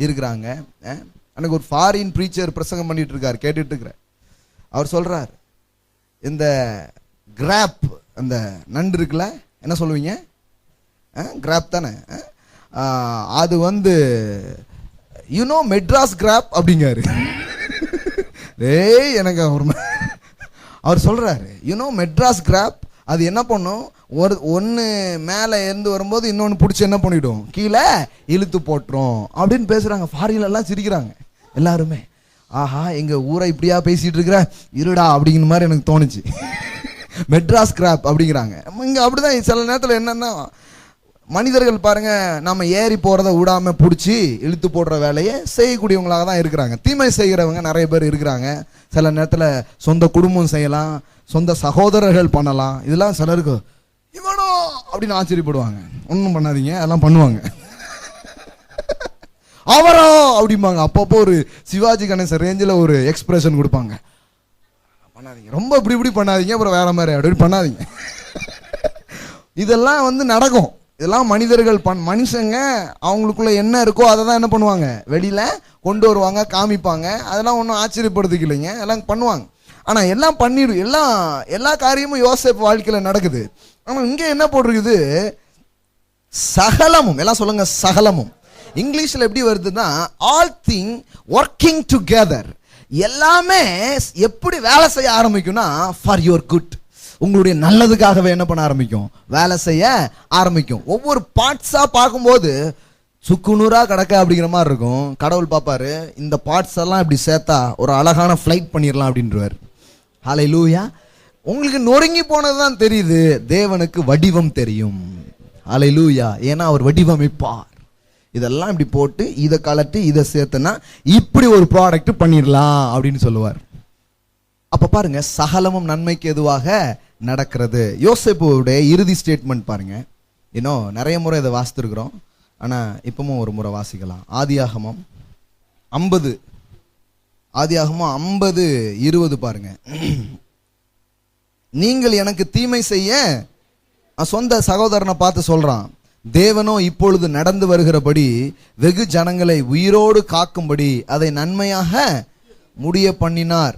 இருக்கிறாங்க. எனக்கு ஒரு ஃபாரின் ப்ரீச்சர் பிரசங்கம் பண்ணிட்டு இருக்காரு, கேட்டுட்டு இருக்கிறேன். அவர் சொல்றார், இந்த கிராப், அந்த நண்டு இருக்குல்ல, என்ன சொல்லுவீங்க, கிராப் தானே, அது வந்து யூனோ மெட்ராஸ் கிராப் அப்படிங்காரு. ஏய் எனக்கு அவர் சொல்றாரு, யூனோ மெட்ராஸ் கிராப் அது என்ன பண்ணும், ஒன்னு மேல இருந்து வரும்போது இன்னொன்னு பிடிச்சி என்ன பண்ணிடும், கீழே இழுத்து போட்டுரும் அப்படின்னு பேசுறாங்க. ஃபாரின்ல எல்லாம் சிரிக்கிறாங்க எல்லாருமே. ஆஹா, எங்க ஊரை இப்படியா பேசிட்டு இருக்கிற இருடா அப்படிங்கிற மாதிரி எனக்கு தோணுச்சு. மெட்ராஸ் கிராப் அப்படிங்கிறாங்க. இங்க அப்படிதான் சில நேரத்தில் என்னன்னா, மனிதர்கள் பாருங்க, நம்ம ஏறி போறதை விடாம பிடிச்சி இழுத்து போடுற வேலையை செய்யக்கூடியவங்களாக தான் இருக்கிறாங்க. தீமை செய்கிறவங்க நிறைய பேர் இருக்கிறாங்க. சில நேரத்தில் சொந்த குடும்பம் செய்யலாம், சொந்த சகோதரர்கள் பண்ணலாம். இதெல்லாம் சிலருக்கு இவனோ அப்படின்னு ஆச்சரியப்படுவாங்க. ஒன்றும் பண்ணாதீங்க, அதெல்லாம் பண்ணுவாங்க. அவரோ அப்படிம்பாங்க. அப்பப்போ ஒரு சிவாஜி கணேசன் ரேஞ்சில் ஒரு எக்ஸ்பிரஷன் கொடுப்பாங்க. பண்ணாதீங்க, ரொம்ப இப்படி பண்ணாதீங்க, அப்புறம் வேற மாதிரி அப்படி பண்ணாதீங்க. இதெல்லாம் நடக்கும். இதெல்லாம் மனிதர்கள் மனுஷங்க அவங்களுக்குள்ள என்ன இருக்கோ அதை தான் என்ன பண்ணுவாங்க, வெளியில கொண்டு வருவாங்க, காமிப்பாங்க. அதெல்லாம் ஒன்றும் ஆச்சரியப்படுறதுக்கு இல்லைங்க, எல்லாம் பண்ணுவாங்க. ஆனா எல்லாம் பண்ணிடும், எல்லா காரியமும் யோசேப்பு வாழ்க்கையில நடக்குது. ஆனா இங்க என்ன போட்டிருக்குது, சகலமும். எல்லாம் சொல்லுங்க, சகலமும். இங்கிலீஷ்ல எப்படி வருதுன்னா, ஆல் திங் ஒர்க்கிங் டுகெதர். எல்லாமே எப்படி வேலை செய்ய ஆரம்பிக்கும்னா, ஃபார் யுவர் குட், உங்களுடைய நல்லதுக்காகவே என்ன பண்ண ஆரம்பிக்கும், வேலை செய்ய ஆரம்பிக்கும். ஒவ்வொரு பார்ட்ஸா பார்க்கும்போது சுக்குநூறா கிடக்க அப்படிங்கிற மாதிரி இருக்கும். கடவுள் பார்ப்பாரு, இந்த பார்ட்ஸ் எல்லாம் இப்படி சேர்த்தா ஒரு அழகான ஃபிளைட் பண்ணிடலாம் அப்படின்றவார். ஹல்லேலூயா. உங்களுக்கு நொறுங்கி போனதுதான் தெரியுது, தேவனுக்கு வடிவம் தெரியும். ஹல்லேலூயா. ஏன்னா அவர் வடிவமைப்பார். இதெல்லாம் இப்படி போட்டு இதை கலட்டி இதை சேர்த்துனா இப்படி ஒரு ப்ராடக்ட் பண்ணிடலாம் அப்படின்னு சொல்லுவார். அப்ப பாருங்க, சகலமும் நன்மைக்கு எதுவாக நடக்கிறது. யோசேப்புடைய இறுதி ஸ்டேட்மெண்ட் பாருங்க. இன்னும் நிறைய முறை இதை வாசித்திருக்கிறோம், ஆனா இப்பவும் ஒரு முறை வாசிக்கலாம். ஆதியாகமம் 50:20 பாருங்க. நீங்கள் எனக்கு தீமை செய்ய, சொந்த சகோதரனை பார்த்து சொல்றான், தேவனோ இப்பொழுது நடந்து வருகிறபடி வெகு ஜனங்களை உயிரோடு காக்கும்படி அதை நன்மையாக முடிய பண்ணினார்.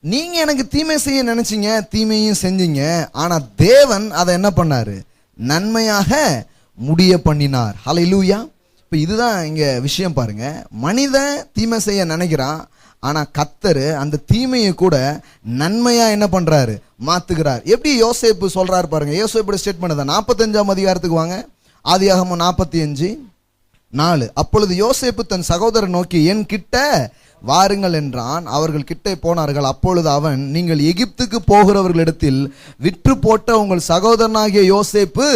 நீங்க எனக்கு தீமை செய்ய நினைச்சீங்க, தீமையும் செஞ்சீங்க. ஆனா தேவன் அதை என்ன பண்ணாரு, நன்மையாக முடிய பண்ணினார். ஹல்லேலூயா. இப்ப இதுதான் இங்க விஷயம் பாருங்க. மனிதன் தீமை செய்ய நினைக்கிறான், ஆனா கர்த்தர் அந்த தீமையை கூட நன்மையா என்ன பண்றாரு, மாத்துகிறார். எப்படி யோசேப்பு சொல்றாரு பாருங்க. யோசேப்பு ஸ்டேட்மெண்ட் தான். 45ஆம் அதிகாரத்துக்கு வாங்க. ஆதியாகமம் 45:4. அப்பொழுது யோசேப்பு தன் சகோதரன் நோக்கி, என் கிட்ட வாருங்கள் என்றான். அவர்கள் கிட்டே போனார்கள். அப்பொழுது அவன், நீங்கள் எகிப்துக்கு போகிறவர்களிடத்தில் விற்று போட்ட உங்கள் சகோதரனாகிய யோசேப்பு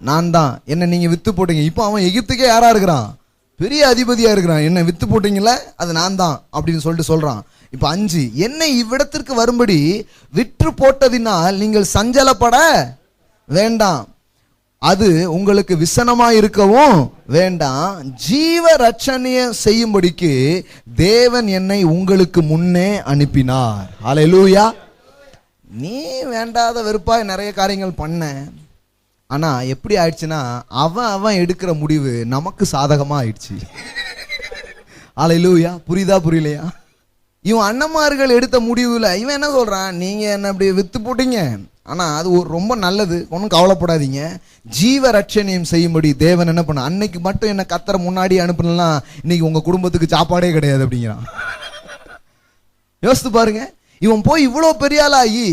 நான் தான். என்ன நீங்க வித்து போட்டீங்க. இப்போ அவன் எகிப்துக்கே யாரா இருக்கிறான், பெரிய அதிபதியா இருக்கிறான். என்ன வித்து போட்டீங்களே, அது நான் தான் அப்படின்னு சொல்லிட்டு சொல்றான். இப்ப 5, என்னை இவ்விடத்திற்கு வரும்படி விற்று போட்டதினால் நீங்கள் சஞ்சலப்பட வேண்டாம், அது உங்களுக்கு விசனமா இருக்கவும் வேண்டாம். ஜீவ ரட்சணிய செய்யும்படிக்கு தேவன் என்னை உங்களுக்கு முன்னே அனுப்பினார். ஹல்லேலூயா. நீ வேண்டாத வெறுப்பாய் நிறைய காரியங்கள் பண்ண, ஆனா எப்படி ஆயிடுச்சுன்னா, அவன் எடுக்கிற முடிவு நமக்கு சாதகமா ஆயிடுச்சு. ஹல்லேலூயா. புரியுதா புரியலையா? இவன் அண்ணன்மார்கள் எடுத்த முடிவுல இவன் என்ன சொல்றான், நீங்க என்ன அப்படி வித்து போட்டீங்க, ஆனா அது ரொம்ப நல்லது, ஒன்றும் கவலைப்படாதீங்க, ஜீவ ரட்சணியம் செய்யும்படி தேவன் என்ன பண்ண, அன்னைக்கு மட்டும் என்ன கர்த்தரை முன்னாடி அனுப்பலாம், இன்னைக்கு உங்க குடும்பத்துக்கு சாப்பாடே கிடையாது அப்படிங்கிறான். யோசித்து பாருங்க. இவன் போய் இவ்வளவு பெரிய ஆளாகி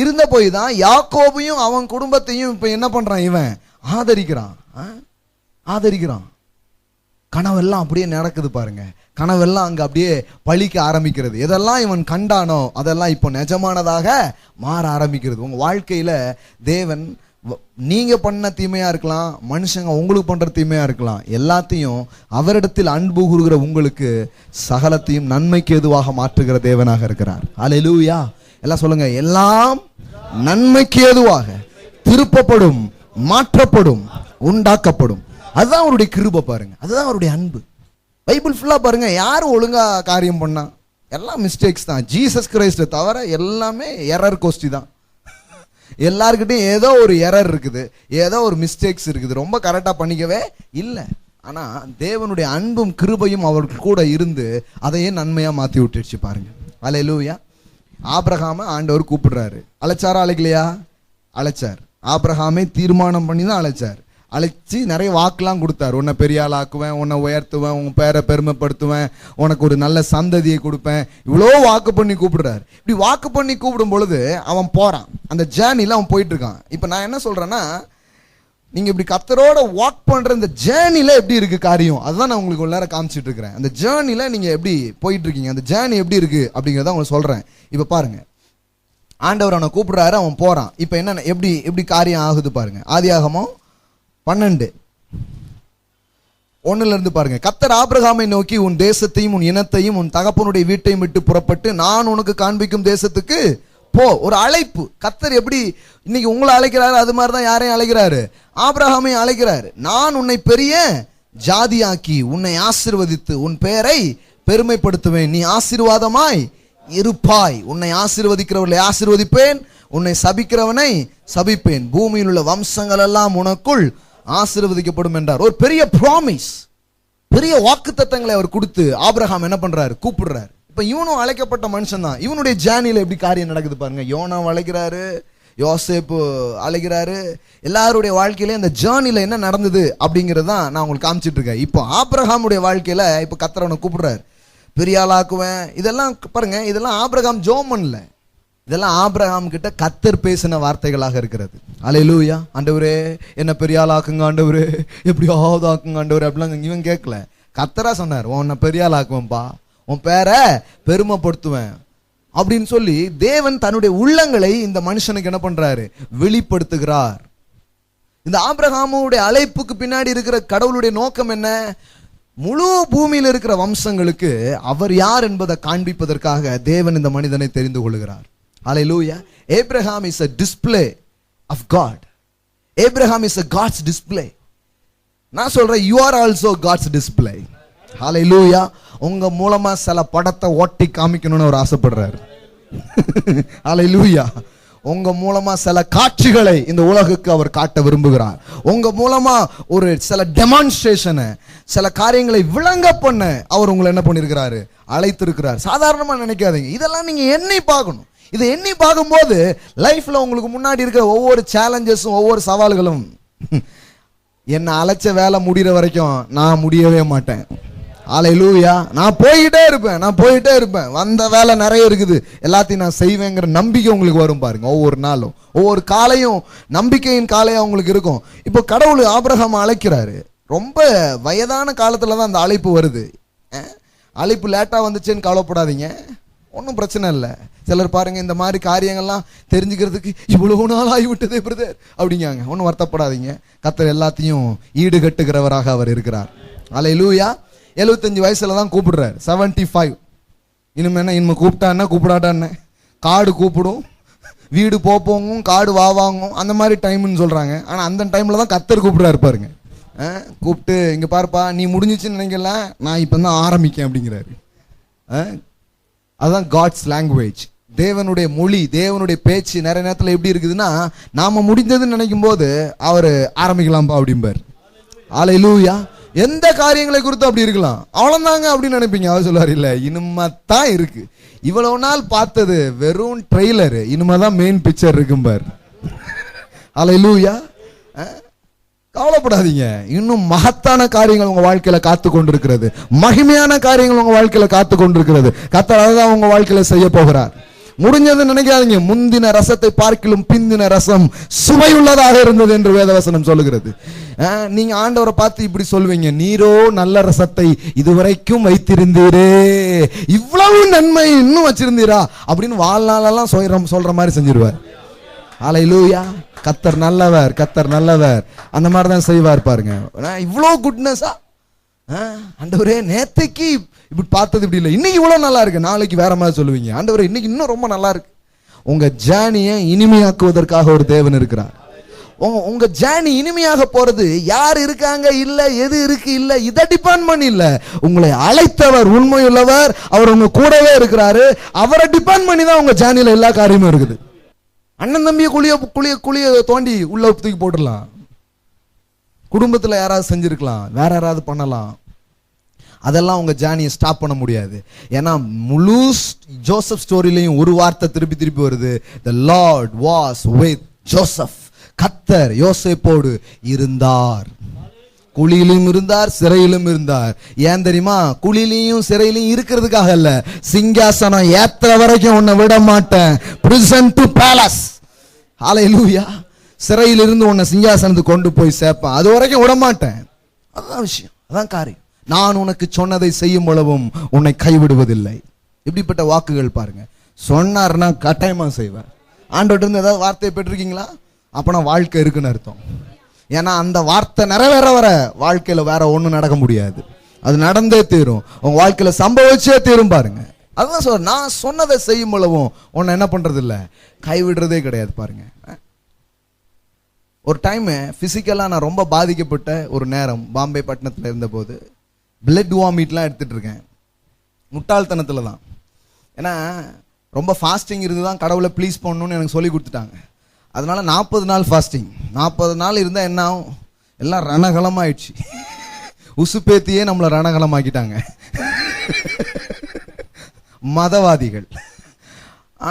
இருந்த போய் தான் யாக்கோபையும் அவன் குடும்பத்தையும் இப்ப என்ன பண்றான், இவன் ஆதரிக்கிறான். கனவெல்லாம் அப்படியே நடக்குது பாருங்க. கனவெல்லாம் அங்க அப்படியே பழிக்க ஆரம்பிக்கிறது. எதெல்லாம் இவன் கண்டானோ அதெல்லாம் இப்போ நிஜமானதாக மாற ஆரம்பிக்கிறது. உங்க வாழ்க்கையில தேவன், நீங்க பண்ண தீமையா இருக்கலாம், மனுஷங்க உங்களுக்கு பண்ற தீமையா இருக்கலாம், எல்லாத்தையும் அவரிடத்தில் அன்பு கூறுகிற உங்களுக்கு சகலத்தையும் நன்மைக்கு எதுவாக மாற்றுகிற தேவனாக இருக்கிறார். ஹல்லேலூயா. எல்லாம் சொல்லுங்க, எல்லாம் நன்மைக்கு ஏதுவாக திருப்பப்படும், மாற்றப்படும், உண்டாக்கப்படும். அதுதான் அவருடைய கிருபை பாருங்க, அதுதான் அவருடைய அன்பு. பைபிள் ஃபுல்லா பாருங்க, யாரும் ஒழுங்கா காரியம் பண்ணா எல்லாம் மிஸ்டேக்ஸ் தான். ஜீசஸ் கிரைஸ்ட் தவிர எல்லாமே எரர் கோஸ்டி தான். எல்லாருக்கிட்டையும் ஏதோ ஒரு எரர் இருக்குது, ஏதோ ஒரு மிஸ்டேக்ஸ் இருக்குது, ரொம்ப கரெக்டா பண்ணிக்கவே இல்லை. ஆனா தேவனுடைய அன்பும் கிருபையும் அவருக்கு கூட இருந்து அதையே நன்மையா மாத்தி விட்டுடுச்சு பாருங்க. அல்லேலூயா. ஆபிரகாம ஆண்டவர் கூப்பிடுறாரு. அழைச்சாரா அழைக்கலையா? அழைச்சார். ஆபிரகாமை தீர்மானம் பண்ணி தான் அழைச்சார். அழைச்சி நிறைய வாக்குலாம் கொடுத்தார். உன்னை பெரிய ஆள் ஆக்குவேன், உன்னை உயர்த்துவேன், உன் பேரை பெருமைப்படுத்துவேன், உனக்கு ஒரு நல்ல சந்ததியை கொடுப்பேன், இவ்வளோ வாக்கு பண்ணி கூப்பிடுறாரு. இப்படி வாக்கு பண்ணி கூப்பிடும் பொழுது அவன் போறான். அந்த ஜேர்னில அவன் போயிட்டு இருக்கான். இப்ப நான் என்ன சொல்றேன்னா, நீங்க இப்படி கர்த்தரோட வாக் பண்ற இந்த ஜேர்னில எப்படி இருக்கு காரியம், அதுதான் நான் உங்களுக்கு உள்ளார காமிச்சிட்டு இருக்கிறேன். அந்த ஜேர்னில நீங்க எப்படி போயிட்டு இருக்கீங்க, அந்த ஜேர்னி எப்படி இருக்கு அப்படிங்கிறத உங்களுக்கு சொல்றேன். இப்ப பாருங்க, ஆண்டவர் அவனை கூப்பிடுறாரு, அவன் போறான். இப்ப என்ன எப்படி எப்படி காரியம் ஆகுது பாருங்க. ஆதியாகமம் 12 1 பாருங்க. கர்த்தர் ஆபிரகாமை நோக்கி, உன் தேசத்தையும் உன் இனத்தையும் உன் தகப்பனுடைய வீட்டையும் விட்டு புறப்பட்டு நான் உனக்கு காண்பிக்கும் தேசத்துக்கு போ. ஒரு அழைப்பு. கர்த்தர் எப்படி இன்னைக்கு உங்களை அழைக்கிறாரு, அது மாதிரிதான் யாரையும் அழைக்கிறாரு, ஆபிரகாமை அழைக்கிறாரு. நான் உன்னை பெரிய ஜாதியாக்கி உன்னை ஆசீர்வதித்து உன் பெயரை பெருமைப்படுத்துவேன், நீ ஆசீர்வாதமாய் இருப்பாய். உன்னை ஆசீர்வதிக்கிறவர்களை ஆசீர்வதிப்பேன், உன்னை சபிக்கிறவனை சபிப்பேன், பூமியில் உள்ள வம்சங்கள் எல்லாம் உனக்குள் ஆசீர்வதிக்கப்படும் என்றார். ஒரு பெரிய ப்ராமிஸ், பெரிய வாக்குத்தத்தங்களை அவர் கொடுத்து ஆபிரகாம் என்ன பண்றாரு, கூப்பிடுறாரு. இப்ப இவனும் அழைக்கப்பட்ட மனுஷன் தான். இவனுடைய ஜேர்னில எப்படி காரியம் நடக்குது பாருங்க. யோனா அழைக்கிறாரு, யோசேப்பு அழைக்கிறாரு. எல்லாருடைய வாழ்க்கையில இந்த ஜேர்னில என்ன நடந்தது அப்படிங்கிறது தான் நான் உங்களுக்கு காமிச்சிட்டு இருக்கேன். இப்போ ஆபிரகாமுடைய வாழ்க்கையில இப்ப கர்த்தர் கூப்பிடுறாரு, பெரிய ஆளாக்குவேன். இதெல்லாம் பாருங்க, இதெல்லாம் ஆபிரகாம் ஜோம் பண்ணல, இதெல்லாம் ஆபிரகாம் கிட்ட கர்த்தர் பேசின வார்த்தைகளாக இருக்கிறது. அல்லேலூயா. ஆண்டவரே என்ன பெரிய ஆளாக்குங்க ஆண்டவரே, எப்படியாவது ஆக்குங்க ஆண்டவரே அப்படிலாம் இவன் கேட்கல. கர்த்தரா சொன்னார், உன்னை பெரிய ஆளாக்குவேன்பா, உன் பேரை பெருமைப்படுத்துவேன் அப்படின்னு சொல்லி தேவன் தன்னுடைய உள்ளங்களை இந்த மனுஷனுக்கு என்ன பண்றாரு, வெளிப்படுத்துகிறார். இந்த ஆபிரகாமுடைய அழைப்புக்கு பின்னாடி இருக்கிற கடவுளுடைய நோக்கம் என்ன? முழு பூமியில் இருக்கிற வம்சங்களுக்கு அவர் யார் என்பதை காண்பிப்பதற்காக தேவன் இந்த மனிதனை தெரிந்து கொள்கிறார். Hallelujah. Abraham is a display of God. Abraham is a God's display. நான் சொல்றேன், you are also God's display. Hallelujah. உங்க மூலமா சில படத்தை ஓட்டி காமிக்கணும்னு அவர் ஆசைப்படுறாரு. Hallelujah. உங்க மூலமா சில காட்சிகளை இந்த உலகுக்கு அவர் காட்ட விரும்புகிறார். உங்க மூலமா ஒரு சில டெமான்ஸ்ட்ரேஷனை, சில காரியங்களை விளங்க பண்ண அவர் உங்களை என்ன பண்ணிருக்கிறாரு, அழைத்திருக்கிறார். சாதாரணமா நினைக்காதீங்க, இதெல்லாம் நீங்க எண்ணி பார்க்கணும். இதை எண்ணி பார்க்கும்போது லைஃப்ல உங்களுக்கு முன்னாடி இருக்கிற ஒவ்வொரு சேலஞ்சஸும் ஒவ்வொரு சவால்களும், என்ன அழைச்ச வேலை முடிகிற வரைக்கும் நான் முடியவே மாட்டேன். அல்லேலூயா. நான் போயிட்டே இருப்பேன், வந்த வேலை நிறைய இருக்குது, எல்லாத்தையும் நான் செய்வேங்கிற நம்பிக்கை உங்களுக்கு வரும் பாருங்க. ஒவ்வொரு நாளும் ஒவ்வொரு காலையும் நம்பிக்கையின் காலையா உங்களுக்கு இருக்கும். இப்போ கடவுள் ஆபிரகாம் அழைக்கிறாரு. ரொம்ப வயதான காலத்துல தான் அந்த அழைப்பு வருது. அழைப்பு லேட்டா வந்துச்சேன்னு கவலைப்படாதீங்க, ஒன்றும் பிரச்சனை இல்லை. சிலர் பாருங்க, இந்த மாதிரி காரியங்கள்லாம் தெரிஞ்சுக்கிறதுக்கு இவ்வளவு நாள் ஆகிவிட்டதே பிரதர் அப்படிங்காங்க. ஒன்றும் வருத்தப்படாதீங்க, கர்த்தர் எல்லாத்தையும் ஈடுகட்டுகிறவராக அவர் இருக்கிறார். அல்லேலூயா. 75 வயசுல தான் கூப்பிடுறாரு, 75. இனிமே கூப்பிட்டான்னா கூப்பிடாட்டான்னு, காடு கூப்பிடும், வீடு போப்போங்கும், காடு வாங்கும், அந்த மாதிரி டைம்னு சொல்றாங்க. ஆனா அந்த டைம்ல தான் கர்த்தர் கூப்பிடுறாரு பாருங்க. கூப்பிட்டு, இங்க பாருப்பா, நீ முடிஞ்சிச்சுன்னு நினைக்கலாம், நான் இப்ப தான் ஆரம்பிக்கேன் அப்படிங்கிறாரு. அதுதான் காட்ஸ் லாங்குவேஜ், தேவனுடைய மொழி, தேவனுடைய பேச்சு. நிறைய நேரத்தில் எப்படி இருக்குதுன்னா, நாம முடிந்ததுன்னு நினைக்கும் போது அவர் ஆரம்பிக்கலாம்பா அப்படிம்பார். அல்லேலூயா. எந்த காரியங்களை குறித்து அப்படி இருக்கலாம், அவ்வளவுதாங்க அப்படின்னு நினைப்பீங்க. அவர் சொல்லுவார், இல்ல இனிமேதான் இருக்கு, இவ்வளவு நாள் பார்த்தது வெறும் ட்ரெய்லர், இனிமேதான் மெயின் பிக்சர் இருக்கும்பார். அல்லேலூயா. கவலைப்படாதீங்க, இன்னும் மகத்தான காரியங்கள் உங்க வாழ்க்கையில காத்து கொண்டிருக்கிறது, மகிமையான காரியங்கள் உங்க வாழ்க்கையில காத்து கொண்டிருக்கிறது. கர்த்தர் அதுதான் உங்க வாழ்க்கையில செய்ய போகிறார். முடிஞ்சது நினைக்காதீங்க, முந்தின ரசத்தை பார்க்கிலும் பிந்தின ரசம் சுவையுள்ளதாக இருந்தது என்று வேதவசனம் சொல்லுகிறது. நீங்க ஆண்டவரை பார்த்து இப்படி சொல்லுவீங்க, நீரோ நல்ல ரசத்தை இதுவரைக்கும் வைத்திருந்தீரே, இவ்வளவு நன்மை இன்னும் வச்சிருந்தீரா அப்படின்னு வாழ்நாளெல்லாம் சொல்ற மாதிரி செஞ்சிருவார். அல்லேலூயா. கர்த்தர் நல்லவர், கர்த்தர் நல்லவர். அந்த மாதிரி தான் செய்வார் பாருங்க. இவ்வளோ குட்னஸா, ஆண்டவரே நேத்தைக்கு இப்படி பார்த்தது இப்படி இல்லை, இன்னைக்கு இவ்வளோ நல்லா இருக்கு, நாளைக்கு வேற மாதிரி சொல்லுவீங்க. ஆண்டவரே இன்னைக்கு இன்னும் ரொம்ப நல்லா இருக்கு. உங்க ஜேர்னியை இனிமையாக்குவதற்காக ஒரு தேவன் இருக்கிறார். உங்க ஜேர்னி இனிமையாக போறது யார் இருக்காங்க இல்ல, எது இருக்கு இல்ல, இதை டிபெண்ட் பண்ணி இல்ல. உங்களை அழைத்தவர் உண்மையுள்ளவர், அவர் உங்க கூடவே இருக்கிறாரு. அவரை டிபெண்ட் பண்ணி தான் உங்க ஜேர்னில எல்லா காரியமும் இருக்குது. அண்ணன் தம்பியை குழிய தோண்டி உள்ள தூக்கி போட்டுடலாம், குடும்பத்தில் யாராவது செஞ்சிருக்கலாம், வேற யாராவது பண்ணலாம். அதெல்லாம் உங்க ஜேர்னியை ஸ்டாப் பண்ண முடியாது. ஏன்னா முழு ஜோசப் ஸ்டோரியிலையும் ஒரு வார்த்தை திருப்பி திருப்பி வருது, the Lord was with Joseph. கர்த்தர் யோசேப்போடு இருந்தார். குழியிலும் இருந்தார், சிறையிலும் இருந்தார். ஏன் தெரியுமா? குழியிலையும் சிறையிலையும் இருக்கிறதுக்காக அல்ல, சிங்காசனம் ஏத்துற வரைக்கும் உன்னை விட மாட்டேன், prison to palace. ஹல்லேலூயா. சிறையில் இருந்து உன்னை சிங்காசனத்துக்கு கொண்டு போய் சேர்ப்பேன், அது வரைக்கும் விட மாட்டேன். அதான் விஷயம், அதான் காரியம். நான் உனக்கு சொன்னதை செய்யும் அளவும் உன்னை கைவிடுவதில்லை. இப்படிப்பட்ட வாக்குகள் பாருங்க. சொன்னார்னா கட்டாயமா செய்வார். ஆண்டவர்ட்ட இருந்து ஏதாவது வார்த்தையை பெற்றிருக்கீங்களா? அப்பனா வாழ்க்கை இருக்குன்னு அர்த்தம். ஏன்னா அந்த வார்த்தை நிறைவேற வர வாழ்க்கையில வேற ஒண்ணும் நடக்க முடியாது. அது நடந்தே தீரும், உங்க வாழ்க்கையில சம்பவிச்சே தீரும். பாருங்க, அதுதான் சொல்ற, நான் சொன்னதை செய்யும் பொழுதும் உன்னை என்ன பண்றது இல்ல, கைவிடுறதே கிடையாது. பாருங்க, ஒரு டைம் பிசிக்கலா நான் ரொம்ப பாதிக்கப்பட்ட ஒரு நேரம், பாம்பே பட்டணத்துல இருந்த போது பிளட் வாமிட்லாம் எடுத்துட்டு இருக்கேன். முட்டாள்தனத்துல தான். ஏன்னா ரொம்ப ஃபாஸ்டிங் இருந்துதான் கடவுளை ப்ளீஸ் பண்ணணும்னு எனக்கு சொல்லி கொடுத்துட்டாங்க. அதனால 40 நாள் ஃபாஸ்டிங். 40 நாள் இருந்தா என்ன ஆகும், எல்லாம் ரணகலமாயிடுச்சு. உசுப்பேத்தியே நம்மளை ரணகலமாக்கிட்டாங்க மதவாதிகள்.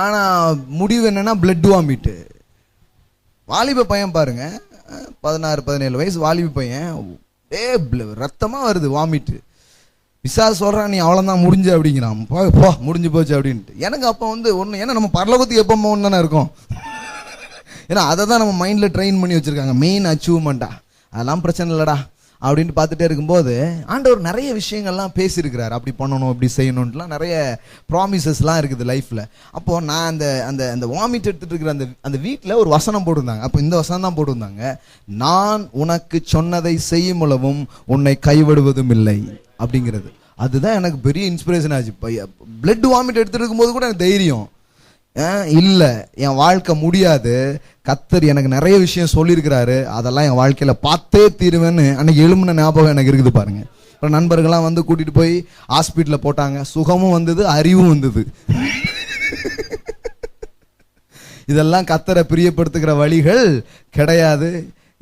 ஆனா முடிவு என்னன்னா பிளட் வாமிட்டு. வாலிப பையன் பாருங்க, 16-17 வயசு வாலிப பையன், ரத்தமா வருது, வாமிட்டு. பிசாசு சொல்றான், நீ அவ்வளவுதான் முடிஞ்சு அப்படிங்கிறான். போ முடிஞ்சு போச்சு அப்படின்ட்டு. எனக்கு அப்ப ஒண்ணு, ஏன்னா நம்ம பரலோகத்துக்கு எப்போ ஒன்று தானே இருக்கும். ஏன்னா அதை தான் நம்ம மைண்ட்ல ட்ரெயின் பண்ணி வச்சிருக்காங்க, மெயின் அச்சீவ்மெண்டா. அதெல்லாம் பிரச்சனை இல்லடா அப்படின்ட்டு பார்த்துட்டே இருக்கும்போது ஆண்டவர் நிறைய விஷயங்கள்லாம் பேசியிருக்கிறார். அப்படி பண்ணணும், இப்படி செய்யணும்லாம் நிறைய ப்ராமிசஸ்லாம் இருக்குது லைஃப்ல. அப்போ நான் அந்த அந்த அந்த வாமிட் எடுத்துட்டு இருக்கிற அந்த வீட்டில் ஒரு வசனம் போட்டிருந்தாங்க. அப்போ இந்த வசனம் தான் போட்டிருந்தாங்க, நான் உனக்கு சொன்னதை செய்யும் அளவும் உன்னை கைவிடுவதும் இல்லை அப்படிங்கிறது. அதுதான் எனக்கு பெரிய இன்ஸ்பிரேஷன் ஆச்சு. பிளட் வாமிட் எடுத்துட்டு இருக்கும்போது கூட எனக்கு தைரியம் இல்ல, என் வாழ்க்கை முடியாது, கர்த்தர் எனக்கு நிறைய விஷயம் சொல்லியிருக்கிறாரு, அதெல்லாம் என் வாழ்க்கையில பார்த்தே தீருவேன்னு அன்னைக்கு எழும்பின ஞாபகம் எனக்கு இருக்குது. பாருங்க, இப்போ நண்பர்கள்லாம் வந்து கூட்டிட்டு போய் ஹாஸ்பிட்டல்ல போட்டாங்க. சுகமும் வந்தது, அறிவும் வந்தது. இதெல்லாம் கர்த்தரை பிரியப்படுத்துகிற வழிகள் கிடையாது.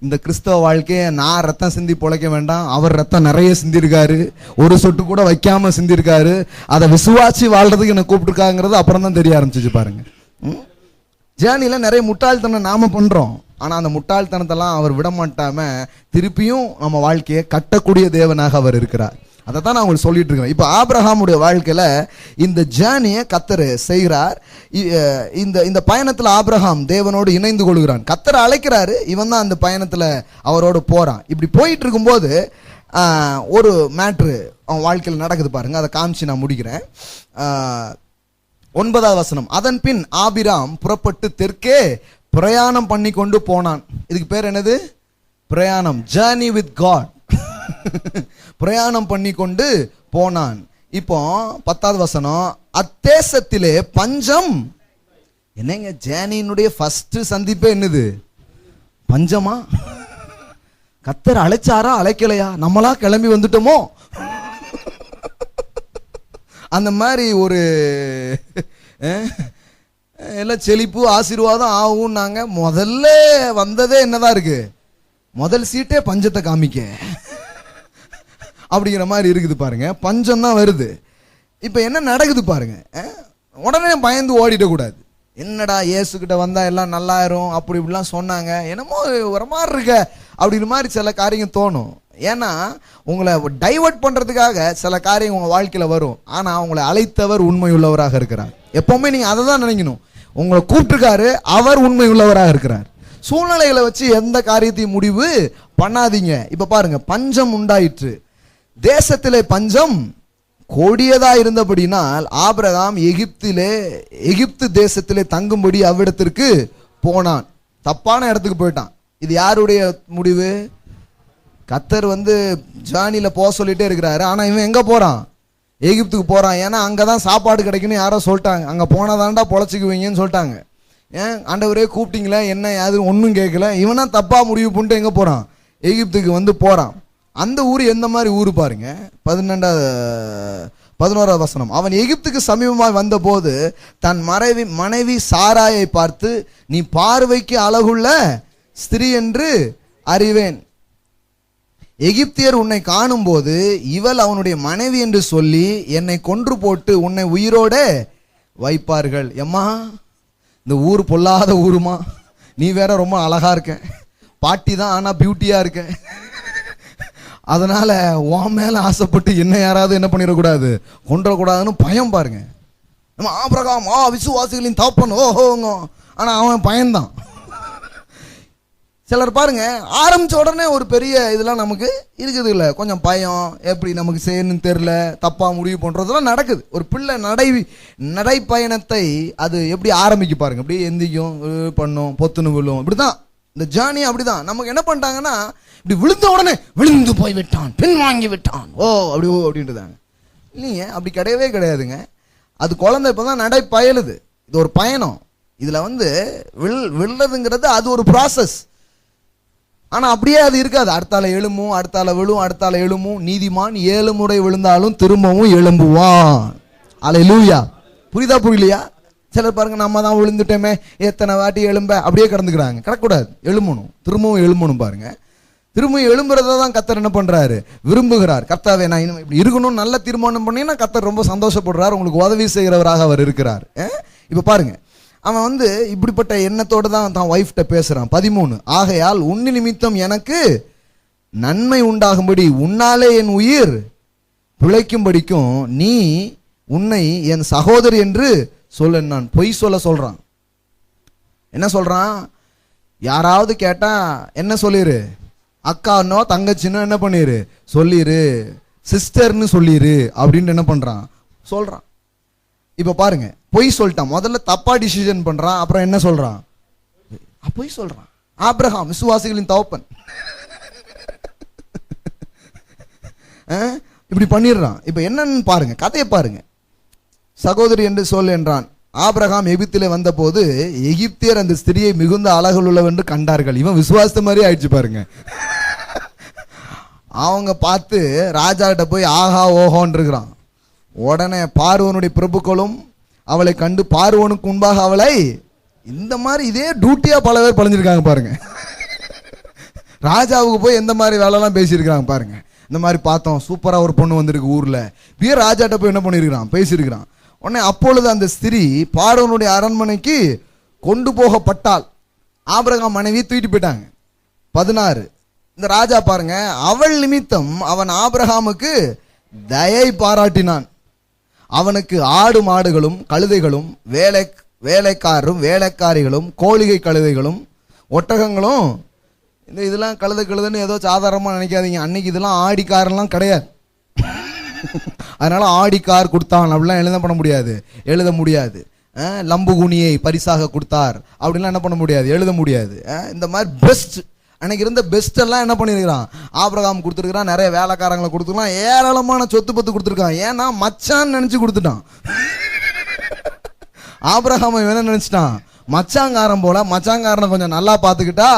இந்த கிறிஸ்தவ வாழ்க்கையை நான் ரத்தம் சிந்தி பொழைக்க வேண்டாம், அவர் ரத்தம் நிறைய சிந்திருக்காரு, ஒரு சொட்டு கூட வைக்காம சிந்திருக்காரு. அதை விசுவாசி வாழ்றதுக்கு என்ன கூப்பிட்டுருக்காங்கிறது அப்புறம் தான் தெரிய ஆரம்பிச்சிச்சு. பாருங்க, ஜேர்னில நிறைய முட்டாள்தனம் நாம பண்றோம். ஆனா அந்த முட்டாள்தனத்தெல்லாம் அவர் விட மாட்டாம திருப்பியும் நம்ம வாழ்க்கையை கட்டக்கூடிய தேவனாக அவர் இருக்கிறார். அதை தான் நான் உங்களுக்கு சொல்லிட்டு இருக்கேன். இப்போ ஆபிரகாமுடைய வாழ்க்கையில இந்த ஜேர்னியை கர்த்தர் செய்கிறார். இந்த பயணத்துல ஆபிரகாம் தேவனோடு இணைந்து கொள்கிறான். கர்த்தர் அழைக்கிறாரு, இவன் தான் அந்த பயணத்துல அவரோடு போறான். இப்படி போயிட்டு இருக்கும்போது ஒரு மேட்ரு அவன் வாழ்க்கையில் நடக்குது. பாருங்க, அதை காமிச்சு நான் முடிக்கிறேன். 9வது வசனம், அதன் பின் ஆபிராம் புறப்பட்டு தெற்கே பிரயாணம் பண்ணி கொண்டு போனான். இதுக்கு பேர் என்னது? பிரயாணம், ஜர்னி வித் காட். பிரயாணம் பண்ணி கொண்டு போனான். இப்போ 10வது வசனம், அத்தேசத்திலே பஞ்சம். என்னங்க, ஜேர்னியினுடைய ஃபர்ஸ்ட் சந்திப்பே என்னது? பஞ்சமா? கர்த்தர் அழைச்சாரா அழைக்கலையா? நம்மளா கிளம்பி வந்துட்டோமோ? அந்த மாதிரி ஒரு எல்லாம் செழிப்பு ஆசீர்வாதம் ஆகும்னாங்க. முதல்ல வந்ததே என்னதான் இருக்கு, முதல் சீட்டே பஞ்சத்தை காமிக்க அப்படிங்கிற மாதிரி இருக்குது. பாருங்க, பஞ்சம் தான் வருது. இப்ப என்ன நடக்குது பாருங்க. உடனே பயந்து ஓடிட கூடாது. என்னடா இயேசுகிட்ட வந்தா எல்லாம் நல்லாயிரும் அப்படி இப்படிலாம் சொன்னாங்க, என்னமோ ஒரு மாதிரி இருக்க அப்படிங்கிற மாதிரி சில காரியம் தோணும். ஏன்னா உங்களை டைவர்ட் பண்றதுக்காக சில காரியம் உங்க வாழ்க்கையில வரும். ஆனா உங்களை அழைத்தவர் உண்மை உள்ளவராக இருக்கிறார். எப்பவுமே நீங்க அதை தான் நினைக்கணும். உங்களை கூப்பிட்டுருக்காரு, அவர் உண்மை உள்ளவராக இருக்கிறார். சூழ்நிலைகளை வச்சு எந்த காரியத்தையும் முடிவு பண்ணாதீங்க. இப்ப பாருங்க, பஞ்சம் உண்டாயிற்று. தேசத்திலே பஞ்சம் கொடியதா இருந்தபடினால் ஆபிரகாம் எகிப்து தேசத்திலே தங்கும்படி அவ்விடத்திற்கு போனான். தப்பான இடத்துக்கு போயிட்டான். இது யாருடைய முடிவு? கர்த்தர் ஜானில போக சொல்லிட்டே இருக்கிறாரு. ஆனா இவன் எங்க போறான்? எகிப்துக்கு போறான். ஏன்னா அங்கதான் சாப்பாடு கிடைக்குன்னு யாரோ சொல்லிட்டாங்க. அங்க போனாதான்டா பொழைச்சிக்குவீங்கன்னு சொல்லிட்டாங்க. ஏன் ஆண்டவரே கூப்பிட்டீங்களா என்ன யாது ஒன்னும் கேட்கல. இவனா தப்பா முடிவு பண்ணிட்டு எங்க போறான்? எகிப்துக்கு போறான். அந்த ஊர் எந்த மாதிரி ஊரு பாருங்க. 11வது வசனம், அவன் எகிப்துக்கு சமீபமாய் வந்த போது தன் மனைவி சாராயை பார்த்து, நீ பார்வைக்கு அழகுள்ள ஸ்திரீ என்று அறிவேன். எகிப்தியர் உன்னை காணும் போது இவள் அவனுடைய மனைவி என்று சொல்லி என்னை கொன்று போட்டு உன்னை உயிரோட வைப்பார்கள். எம்மா, இந்த ஊர் பொல்லாத ஊருமா, நீ வேற ரொம்ப அழகா இருக்க, பாட்டி தான் ஆனா பியூட்டியா இருக்க, அதனால உன் மேல ஆசைப்பட்டு என்ன யாராவது என்ன பண்ணிடக்கூடாது, கொன்றக்கூடாதுன்னு பயம். பாருங்க, நம்ம ஆபிரகாம் விசுவாசிகளின் தகப்பன் ஓஹோங்க, ஆனா அவன் பயந்தான். சிலர் பாருங்க, ஆரம்பிச்ச உடனே ஒரு பெரிய இதெல்லாம் நமக்கு இருக்குது இல்ல, கொஞ்சம் பயம், எப்படி நமக்கு செய்யணும்னு தெரியல, தப்பா முடிவு பண்றதெல்லாம் நடக்குது. ஒரு பிள்ளை நடைப்பயணத்தை அது எப்படி ஆரம்பிக்க பாருங்க, அப்படியே எந்திக்கும் பண்ணும், பொத்துணு விழும், இப்படிதான் இந்த ஜேர்னி அப்படிதான். நமக்கு என்ன பண்ணிட்டாங்கன்னா, இப்படி விழுந்த உடனே விழுந்து போய் விட்டான், பின் வாங்கி விட்டான், ஓ அப்படி ஓ அப்படின்ட்டுதாங்க. இல்லைங்க, அப்படி கிடையவே கிடையாதுங்க. அது குழந்தை இப்பதான் நடை பயலுது. இது ஒரு பயணம். இதுல விழுறதுங்கிறது அது ஒரு ப்ராசஸ். ஆனா அப்படியே அது இருக்காது. அடுத்தால எழும்பும், அடுத்தால விழும், அடுத்தால எழும்பும். நீதிமான் 7 முறை விழுந்தாலும் திரும்பவும் எழும்புவான். அல்லேலூயா. புரியுதா புரியலையா? சிலர் பாருங்க, நம்ம தான் விழுந்துட்டோமே, எத்தனை வாட்டி எழும்ப அப்படியே கிடந்துக்கிறாங்க. கிடக்கூடாது, எழும்பணும், திரும்பவும் எழும்பணும். பாருங்க, திரும்பவும் எழும்புறத தான் கர்த்தர் என்ன பண்றாரு, விரும்புகிறார். கர்த்தாவே நான் இன்னும் இப்படி இருக்கணும், நல்ல தீர்மானம் பண்ணீங்கன்னா கர்த்தர் ரொம்ப சந்தோஷப்படுறார், உங்களுக்கு உதவி செய்கிறவராக அவர் இருக்கிறார். இப்ப பாருங்க, அவன் இப்படிப்பட்ட எண்ணத்தோடு தான் தான் ஒய்ஃப்ட பேசுறான். 13, ஆகையால் உன் நிமித்தம் எனக்கு நன்மை உண்டாகும்படி உன்னாலே என் உயிர் பிழைக்கும்படிக்கும் நீ உன்னை என் சகோதரி என்று சொல்ல. நான் பொய் சொல்றான். என்ன சொல்றான்? யாராவது கேட்டா என்ன சொல்லிரு, அக்கானோ தங்கச்சினோ என்ன பண்ணிரு சொல்லிரு, சிஸ்டர்னு சொல்லிரு அப்படின்னு என்ன பண்றான், சொல்றான். இப்ப பாருங்க, பொய் சொல்லிட்டான். முதல்ல தப்பா டிசிஷன் பண்றான், அப்புறம் என்ன சொல்றான், பொய் சொல்றான். ஆபிரகாம் விசுவாசிகளின் தகப்பன் இப்படி பண்ணிடுறான். இப்ப என்னன்னு பாருங்க, கதையை பாருங்க. சகோதரி என்று சொல் என்றான். ஆபிரகாம் எகிப்திலே வந்த போது எகிப்தியர் அந்த ஸ்திரியை மிகுந்த அழகுள் உள்ளவென்று கண்டார்கள். இவன் விசுவாசத்த மாதிரி ஆயிடுச்சு பாருங்க. அவங்க பார்த்து ராஜா கிட்ட போய் ஆஹா ஓஹோன்னு இருக்கிறான். உடனே பார்வோனுடைய பிரபுக்களும் அவளை கண்டு பார்வோனுக்கு முன்பாக அவளை, இந்த மாதிரி இதே டியூட்டியா பல பேர் பழஞ்சிருக்காங்க பாருங்க. ராஜாவுக்கு போய் எந்த மாதிரி வேலைலாம் பேசியிருக்கிறாங்க பாருங்க. இந்த மாதிரி பார்த்தோம், சூப்பரா ஒரு பொண்ணு வந்திருக்கு ஊர்ல, ராஜாட்ட போய் என்ன பண்ணிருக்கிறான், பேசியிருக்கிறான். உடனே அப்பொழுது அந்த ஸ்திரீ பார்வோனுடைய அரண்மனைக்கு கொண்டு போகப்பட்டாள். ஆபிரகாம் மனைவி தூக்கிட்டு போயிட்டாங்க. 16, இந்த ராஜா பாருங்க, அவள் நிமித்தம் அவன் ஆபிரகாமுக்கு தயை பாராட்டினான். அவனுக்கு ஆடு மாடுகளும் கழுதைகளும் வேலைக்காரரும் வேலைக்காரிகளும் கோழிகை கழுதைகளும் ஒட்டகங்களும். இதெல்லாம் கழுதைன்னு ஏதோ சாதாரணமா நினைக்காதீங்க. அன்னைக்கு இதெல்லாம் ஆடிக்காரெல்லாம் கிடையாது. அதனால ஆடிக்கார் கொடுத்தான் அப்படிலாம் எழுத முடியாது. லம்புகுனியை பரிசாக கொடுத்தார் அப்படின்லாம் என்ன பண்ண முடியாது, எழுத முடியாது. இந்த மாதிரி பெஸ்ட், அன்னைக்கு இருந்த பெஸ்ட் எல்லாம் என்ன பண்ணிருக்கிறான், ஆபிரகாம் கொடுத்துருக்கிறான். நிறைய வேலைக்காரங்களை கொடுத்துருக்கான், ஏராளமான சொத்து பத்து கொடுத்துருக்கான். ஏன்னா மச்சான் நினைச்சு கொடுத்துட்டான். ஆபிரகாம் என்ன நினைச்சிட்டான், மச்சாங்காரன் போல, மச்சாங்காரனை கொஞ்சம் நல்லா பார்த்துக்கிட்டா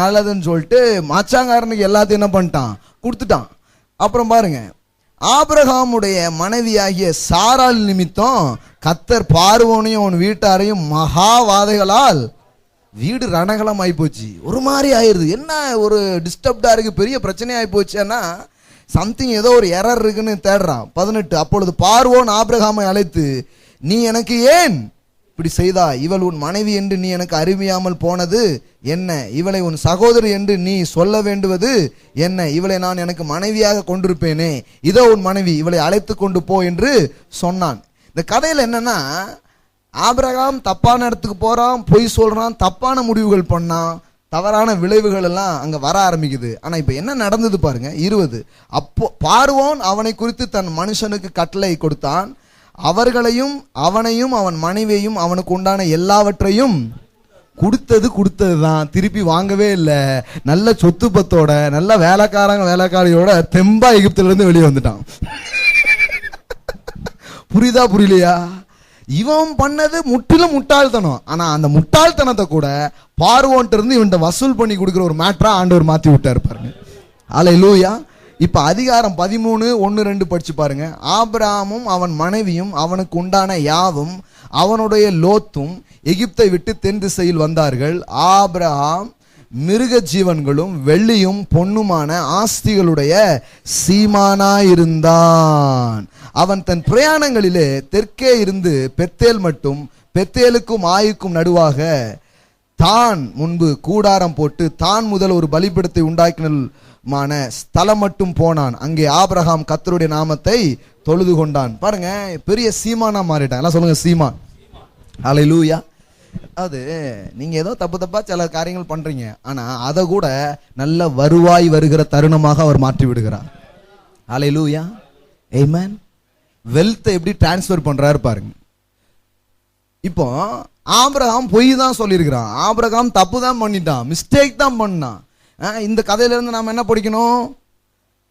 நல்லதுன்னு சொல்லிட்டு மச்சாங்காரனுக்கு எல்லாத்தையும் என்ன பண்ணிட்டான், கொடுத்துட்டான். அப்புறம் பாருங்க, ஆபிரகாமுடைய மனைவியாகிய சாராள் நிமித்தம் கர்த்தர் பார்வோனையும் அவன் வீட்டாரையும் மகாவாதைகளால் வீடு ரணகலம் ஆகி போச்சு. ஒரு மாதிரி ஆயிடுது. என்ன ஒரு டிஸ்டர்ப்டா இருக்கு, பெரிய பிரச்சனை ஆகி போச்சுன்னா சம்திங் ஏதோ ஒரு எரர் இருக்குன்னு தேடுறான். 18, அப்பொழுது பார்வோன் ஆபிரகாமை அழைத்து, நீ எனக்கு ஏன் இப்படி செய்தா, இவள் உன் மனைவி என்று நீ எனக்கு அறிவியாமல் போனது என்ன, இவளை உன் சகோதரி என்று நீ சொல்ல வேண்டுவது என்ன, இவளை நான் எனக்கு மனைவியாக கொண்டிருப்பேனே, இதோ உன் மனைவி, இவளை அழைத்து கொண்டு போ என்று சொன்னான். இந்த கதையில என்னன்னா, ஆபிரகாம் தப்பான இடத்துக்கு போறான், பொய் சொல்றான், தப்பான முடிவுகள் பண்ணான், தவறான விளைவுகள் எல்லாம் அங்க வர ஆரம்பிக்குது. ஆனா இப்ப என்ன நடந்தது பாருங்க. 20, அப்போ பார்வோன் அவனை குறித்து தன் மனுஷனுக்கு கட்டளை கொடுத்தான், அவர்களையும் அவனையும் அவன் மனைவியையும் அவனுக்கு உண்டான எல்லாவற்றையும் கொடுத்ததுதான், திருப்பி வாங்கவே இல்லை. நல்ல சொத்து பத்தோட, நல்ல வேலைக்காரியோட தெம்பா எகிப்துல இருந்து வெளியே வந்துட்டான். புரியுதா புரியலையா? இவன் பண்ணது முற்றிலும் முட்டாள்தனம். ஆனா அந்த முட்டாள்தனத்தை கூட பார்வோன்ட்டு இருந்து இவன் வசூல் பண்ணி கொடுக்குற ஒரு மேட்டரா ஆண்டவர் மாத்தி விட்டாரு பாருங்க. அல்லேலூயா. இப்ப அதிகாரம் 13, 1, 2 படிச்சு பாருங்க. ஆபிரகாமும் அவன் மனைவியும் அவனுக்கு உண்டான யாவும் அவனுடைய லோத்தும் எகிப்தை விட்டு தென் திசையில் வந்தார்கள். ஆபிரகாம் மிருக ஜீவன்களும் வெள்ளியும் பொன்னுமான ஆஸ்திகளுடைய சீமானாயிருந்தான். அவன் தன் பிரயாணங்களிலே தெற்கே இருந்து பெத்தேல் மட்டும், பெத்தேலுக்கும் ஆயுக்கும் நடுவாக தான் முன்பு கூடாரம் போட்டு தான் முதல் ஒரு பலிபீடத்தை உண்டாக்கின ஸ்தலம் மட்டும் போனான். அங்கே ஆபிரகாம் கர்த்தருடைய நாமத்தை தொழுது கொண்டான். பாருங்க, பெரிய சீமானா மாறிட்டான். எல்லாம் சொல்லுங்க, சீமான். அல்லேலூயா. அது நீங்க ஏதோ தப்பா சில காரியங்கள் பண்றீங்க, ஆனா அதை கூட நல்ல வருவாய் வருகிற தருணமாக அவர் மாற்றி விடுகிறார். அல்லேலூயா. ஆமென். வெல்த் எப்படி டிரான்ஸ்ஃபர் பண்றாரு பாருங்க. இப்போ ஆபிரகாம் பொய் தான் சொல்லியிருக்கிறான், ஆபிரகாம் தப்பு தான் பண்ணிட்டான், மிஸ்டேக் தான் பண்ணான். இந்த கதையில இருந்து நாம என்ன படிக்கணும்?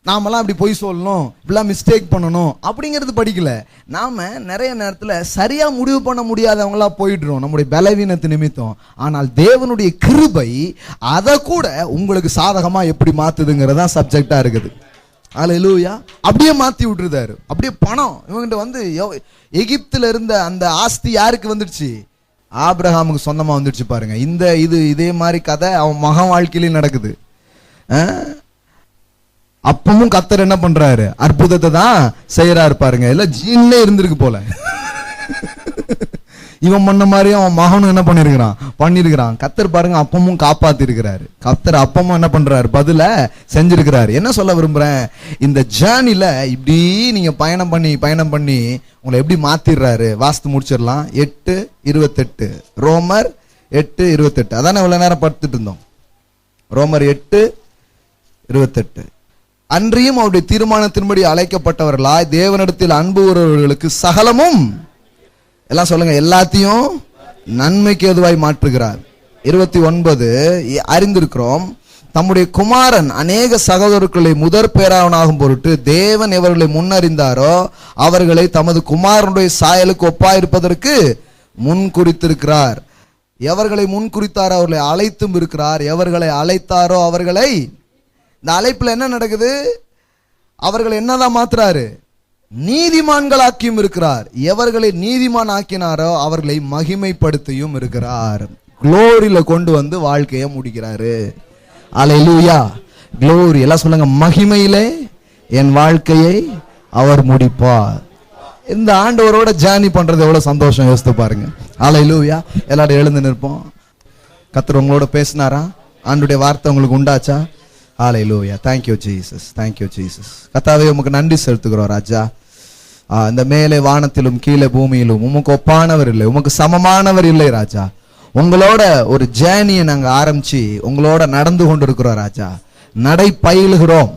நாமெல்லாம் அப்படி பொய் சொல்லணும், இப்படிலாம் மிஸ்டேக் பண்ணணும் அப்படிங்கிறது படிக்கல. நாம நிறைய நேரத்துல சரியா முடிவு பண்ண முடியாதவங்களா போயிடுறோம் நம்முடைய பலவீனத்து நிமித்தம். ஆனால் தேவனுடைய கிருபை அதை கூட உங்களுக்கு சாதகமா எப்படி மாத்துதுங்கிறதா சப்ஜெக்டா இருக்குது. அல்லேலூயா. அப்படியே மாத்தி விட்டுருந்தாரு. அப்படியே பணம் இவங்கிட்ட வந்து எகிப்துல இருந்த அந்த ஆஸ்தி யாருக்கு வந்துடுச்சு? ஆபிரகாமுக்கு சொந்தமா வந்துடுச்சு. பாருங்க, இதே மாதிரி கதை அவன் மகன் வாழ்க்கையிலும் நடக்குது. அப்பமும் கர்த்தர் என்ன பண்றாரு? அற்புதத்தை தான் செய்யறாரு. பாருங்க, எல்லாம் ஜீன்ல இருந்திருக்கு போல. இவன் பண்ண மாதிரி அவன் மகனும் என்ன பண்ணிருக்கிறான். கர்த்தர் பாருங்க அப்பமும் காப்பாத்தி இருக்கிறாரு. கர்த்தர் அப்பமும் என்ன பண்றாரு? பதில செஞ்சிருக்கிறாரு. என்ன சொல்ல விரும்புறேன், இந்த ஜேர்னில இப்படி நீங்க பயணம் பண்ணி உங்களை எப்படி மாத்திடுறாரு? வாஸ்து முடிச்சிடலாம். 8:28 ரோமர் 8:28. அதானே இவ்வளவு நேரம் படுத்துட்டு இருந்தோம். ரோமர் 8:28. அன்றியும் அவருடைய தீர்மானத்தின்படி அழைக்கப்பட்டவர்களாய் தேவனிடத்தில் அன்பு கூறுகிறவர்களுக்கு சகலமும், எல்லாம் சொல்லுங்க, எல்லாத்தையும் நன்மைக்கு ஏதுவாய் மாற்றுகிறார். 29 அறிந்திருக்கிறோம், தம்முடைய குமாரன் அநேக சகோதரர்களை முதற் பேராவனாகும் பொருட்டு தேவன் எவர்களை முன்னறிந்தாரோ அவர்களை தமது குமாரனுடைய சாயலுக்கு ஒப்பாயிருப்பதற்கு முன் குறித்திருக்கிறார். எவர்களை முன் குறித்தாரோ அவர்களை அழைத்தும் இருக்கிறார். எவர்களை அழைத்தாரோ அவர்களை, இந்த அழைப்புல என்ன நடக்குது? அவர்களை என்னதான் மாத்துறாரு? நீதிமான்களாக்கியும் இருக்கிறார். எவர்களை நீதிமான் ஆக்கினாரோ அவர்களை மகிமைப்படுத்தியும் இருக்கிறார். குளோரியில கொண்டு வந்து வாழ்க்கையை முடிக்கிறாரு. அல்லேலூயா. குளோரி. எல்லாம் சொல்லுங்க, மகிமையிலே என் வாழ்க்கையை அவர் முடிப்பார். இந்த ஆண்டவரோட ஜேர்னி பண்றது எவ்வளவு சந்தோஷம் யோசித்து பாருங்க. அல்லேலூயா. எல்லாரும் எழுந்து நிற்போம். கர்த்தர் உங்களோட பேசினாரா? ஆண்டவருடைய வார்த்தை உங்களுக்கு உண்டாச்சா? ஹல்லேலூயா. Thank you Jesus. Thank you Jesus. கர்த்தாவே உமக்கு நன்றி செலுத்துகிறோம் ராஜா. இந்த மேலே வானத்திலும் கீழே பூமியிலும் உமக்கு ஒப்பானவர் இல்லை, உமக்கு சமமானவர் இல்லை ராஜா. உங்களோட ஒரு ஜேர்னியை நாங்க ஆரம்பிச்சு உங்களோட நடந்து கொண்டிருக்கிறோம் ராஜா. நடை பயிலுகிறோம்.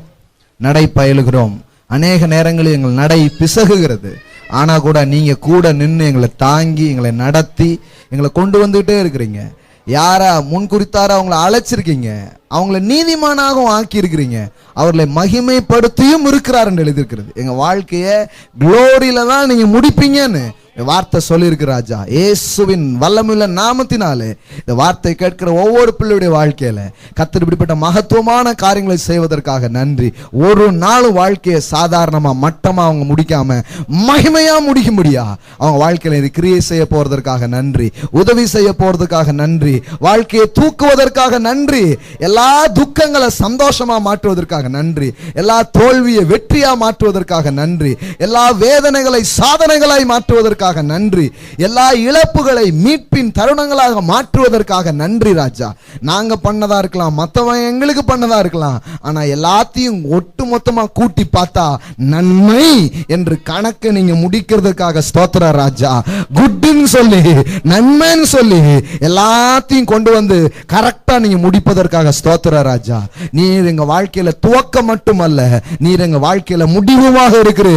அநேக நேரங்களில் எங்கள் நடை பிசகுகிறது. ஆனா கூட நீங்க கூட நின்று எங்களை தாங்கி எங்களை நடத்தி எங்களை கொண்டு வந்துகிட்டே இருக்கிறீங்க. யாரா முன் குறித்தாரோ அவங்களை அழைச்சிருக்கீங்க, அவங்களை நீதிமானாகவும் ஆக்கி இருக்கிறீங்க, அவர்களை மகிமைப்படுத்தியும் இருக்கிறார் என்று எழுதியிருக்கிறது. எங்க வாழ்க்கைய குளோரியில தான் நீங்க முடிப்பீங்கன்னு வார்த்தை சொல்லியிருக்கு ராஜா. இயேசுவின் வல்லமையுள்ள நாமத்தினாலே இந்த வார்த்தை கேட்கிற ஒவ்வொரு பிள்ளையுடைய வாழ்க்கையில கர்த்தர் இப்படிப்பட்ட மகத்துவமான காரியங்களை செய்வதற்காக நன்றி. ஒரு நாள் வாழ்க்கையை சாதாரணமா மட்டமா அவங்க முடிக்காம மகிமையா முடிக்கும்படியா அவங்க வாழ்க்கையில இது கிரியை செய்ய போறதற்காக நன்றி. உதவி செய்ய போறதுக்காக நன்றி. வாழ்க்கையை தூக்குவதற்காக நன்றி. எல்லா துக்கங்களை சந்தோஷமா மாற்றுவதற்காக நன்றி. எல்லா தோல்வியை வெற்றியா மாற்றுவதற்காக நன்றி. எல்லா வேதனைகளை சாதனைகளாய் மாற்றுவதற்காக நன்றி. எல்லா இழப்புகளை மீட்பின் தருணங்களாக மாற்றுவதற்காக நன்றி ராஜா. நாங்க பண்ணதா இருக்கலாம், மத்தவன் எங்களுக்கு பண்ணதா இருக்கலாம், ஆனா எல்லாத்தையும் ஒட்டு மொத்தமா கூட்டி பார்த்தா நன்மை என்று கணக்கு நீங்க முடிக்கிறதுக்காக ஸ்தோத்திர ராஜா. குட்னு சொல்லி நன்மைன்னு சொல்லி எல்லாத்தையும் கொண்டு வந்து கரெக்டா நீங்க முடிப்பதற்காக ஸ்தோத்திர ராஜா. நீர் எங்க வாழ்க்கையில துவக்கம் மட்டுமல்ல, நீர் எங்க வாழ்க்கையில முடிவுமாக இருக்கிற.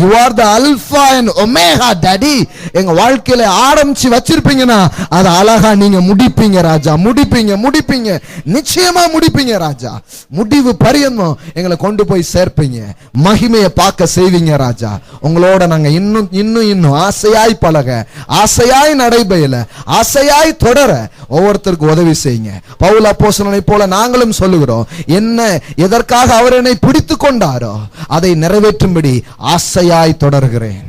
You are the alpha and omega daddy. எங்க வாழ்க்கையில ஆரம்பிச்சு வச்சிருப்பீங்கன்னா அது அழகா நீங்க முடிப்பீங்க ராஜா. முடிப்பீங்க நிச்சயமா முடிப்பீங்க ராஜா. முடிவு பரியந்தம் எங்களை கொண்டு போய் சேர்ப்பீங்க. மகிமையை பார்க்க செய்வீங்க ராஜா. உங்களோட நாங்க இன்னும் ஆசையாய் பழக, ஆசையாய் நடைபெயல, ஆசையாய் தொடர ஒவ்வொருத்தருக்கு உதவி செய்யுங்க. பவுல் அப்போஸ்தலனை போல நாங்களும் சொல்லுகிறோம், என்ன எதற்காக அவர் என்னை பிடித்து கொண்டாரோ அதை நிறைவேற்றும்படி ஆசையாய் தொடர்கிறேன்.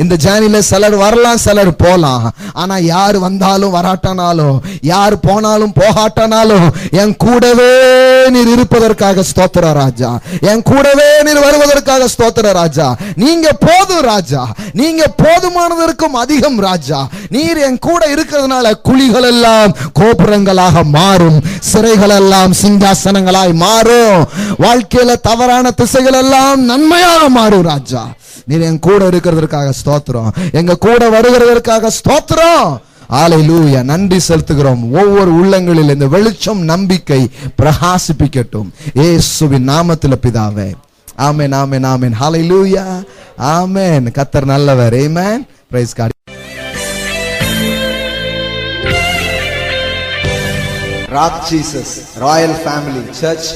இந்த ஜேர்னில சிலர் வரலாம், சிலர் போலாம். ஆனா யார் வந்தாலும் வராட்டானாலும், யார் போனாலும் போகாட்டானாலும் என் கூடவே நீர் இருப்பதற்காக ஸ்தோத்திர ராஜா. என் கூடவே நீர் வருவதற்காக ஸ்தோத்திர ராஜா. நீங்க போதும் ராஜா. நீங்க போதுமானதற்கும் அதிகம் ராஜா. நீர் என் கூட இருக்கிறதுனால குழிகள் எல்லாம் கோபுரங்களாக மாறும், சிறைகள் எல்லாம் சிங்காசனங்களாய் மாறும். வாழ்க்கையில தவறான திசைகள் எல்லாம் நன்மையாக மாறும் ராஜா. நீர் என் கூட இருக்கிறதற்காக ஸ்தோத்திரம், எங்க கூட வருகிறதற்காக ஸ்தோத்திரம். ஹல்லேலூயா. நன்றி செலுத்துகிறோம். ஒவ்வொரு உள்ளங்களில் இந்த வெளிச்சம் நம்பிக்கை பிரகாசிப்பிக்கட்டும் இயேசுவின் நாமத்தில் பிதாவே, ஆமென் ஆமென் ஆமென். ஹalleluya. ஆமென். கர்த்தர் நல்லவர். Amen. Praise God. Rock Jesus Royal Family search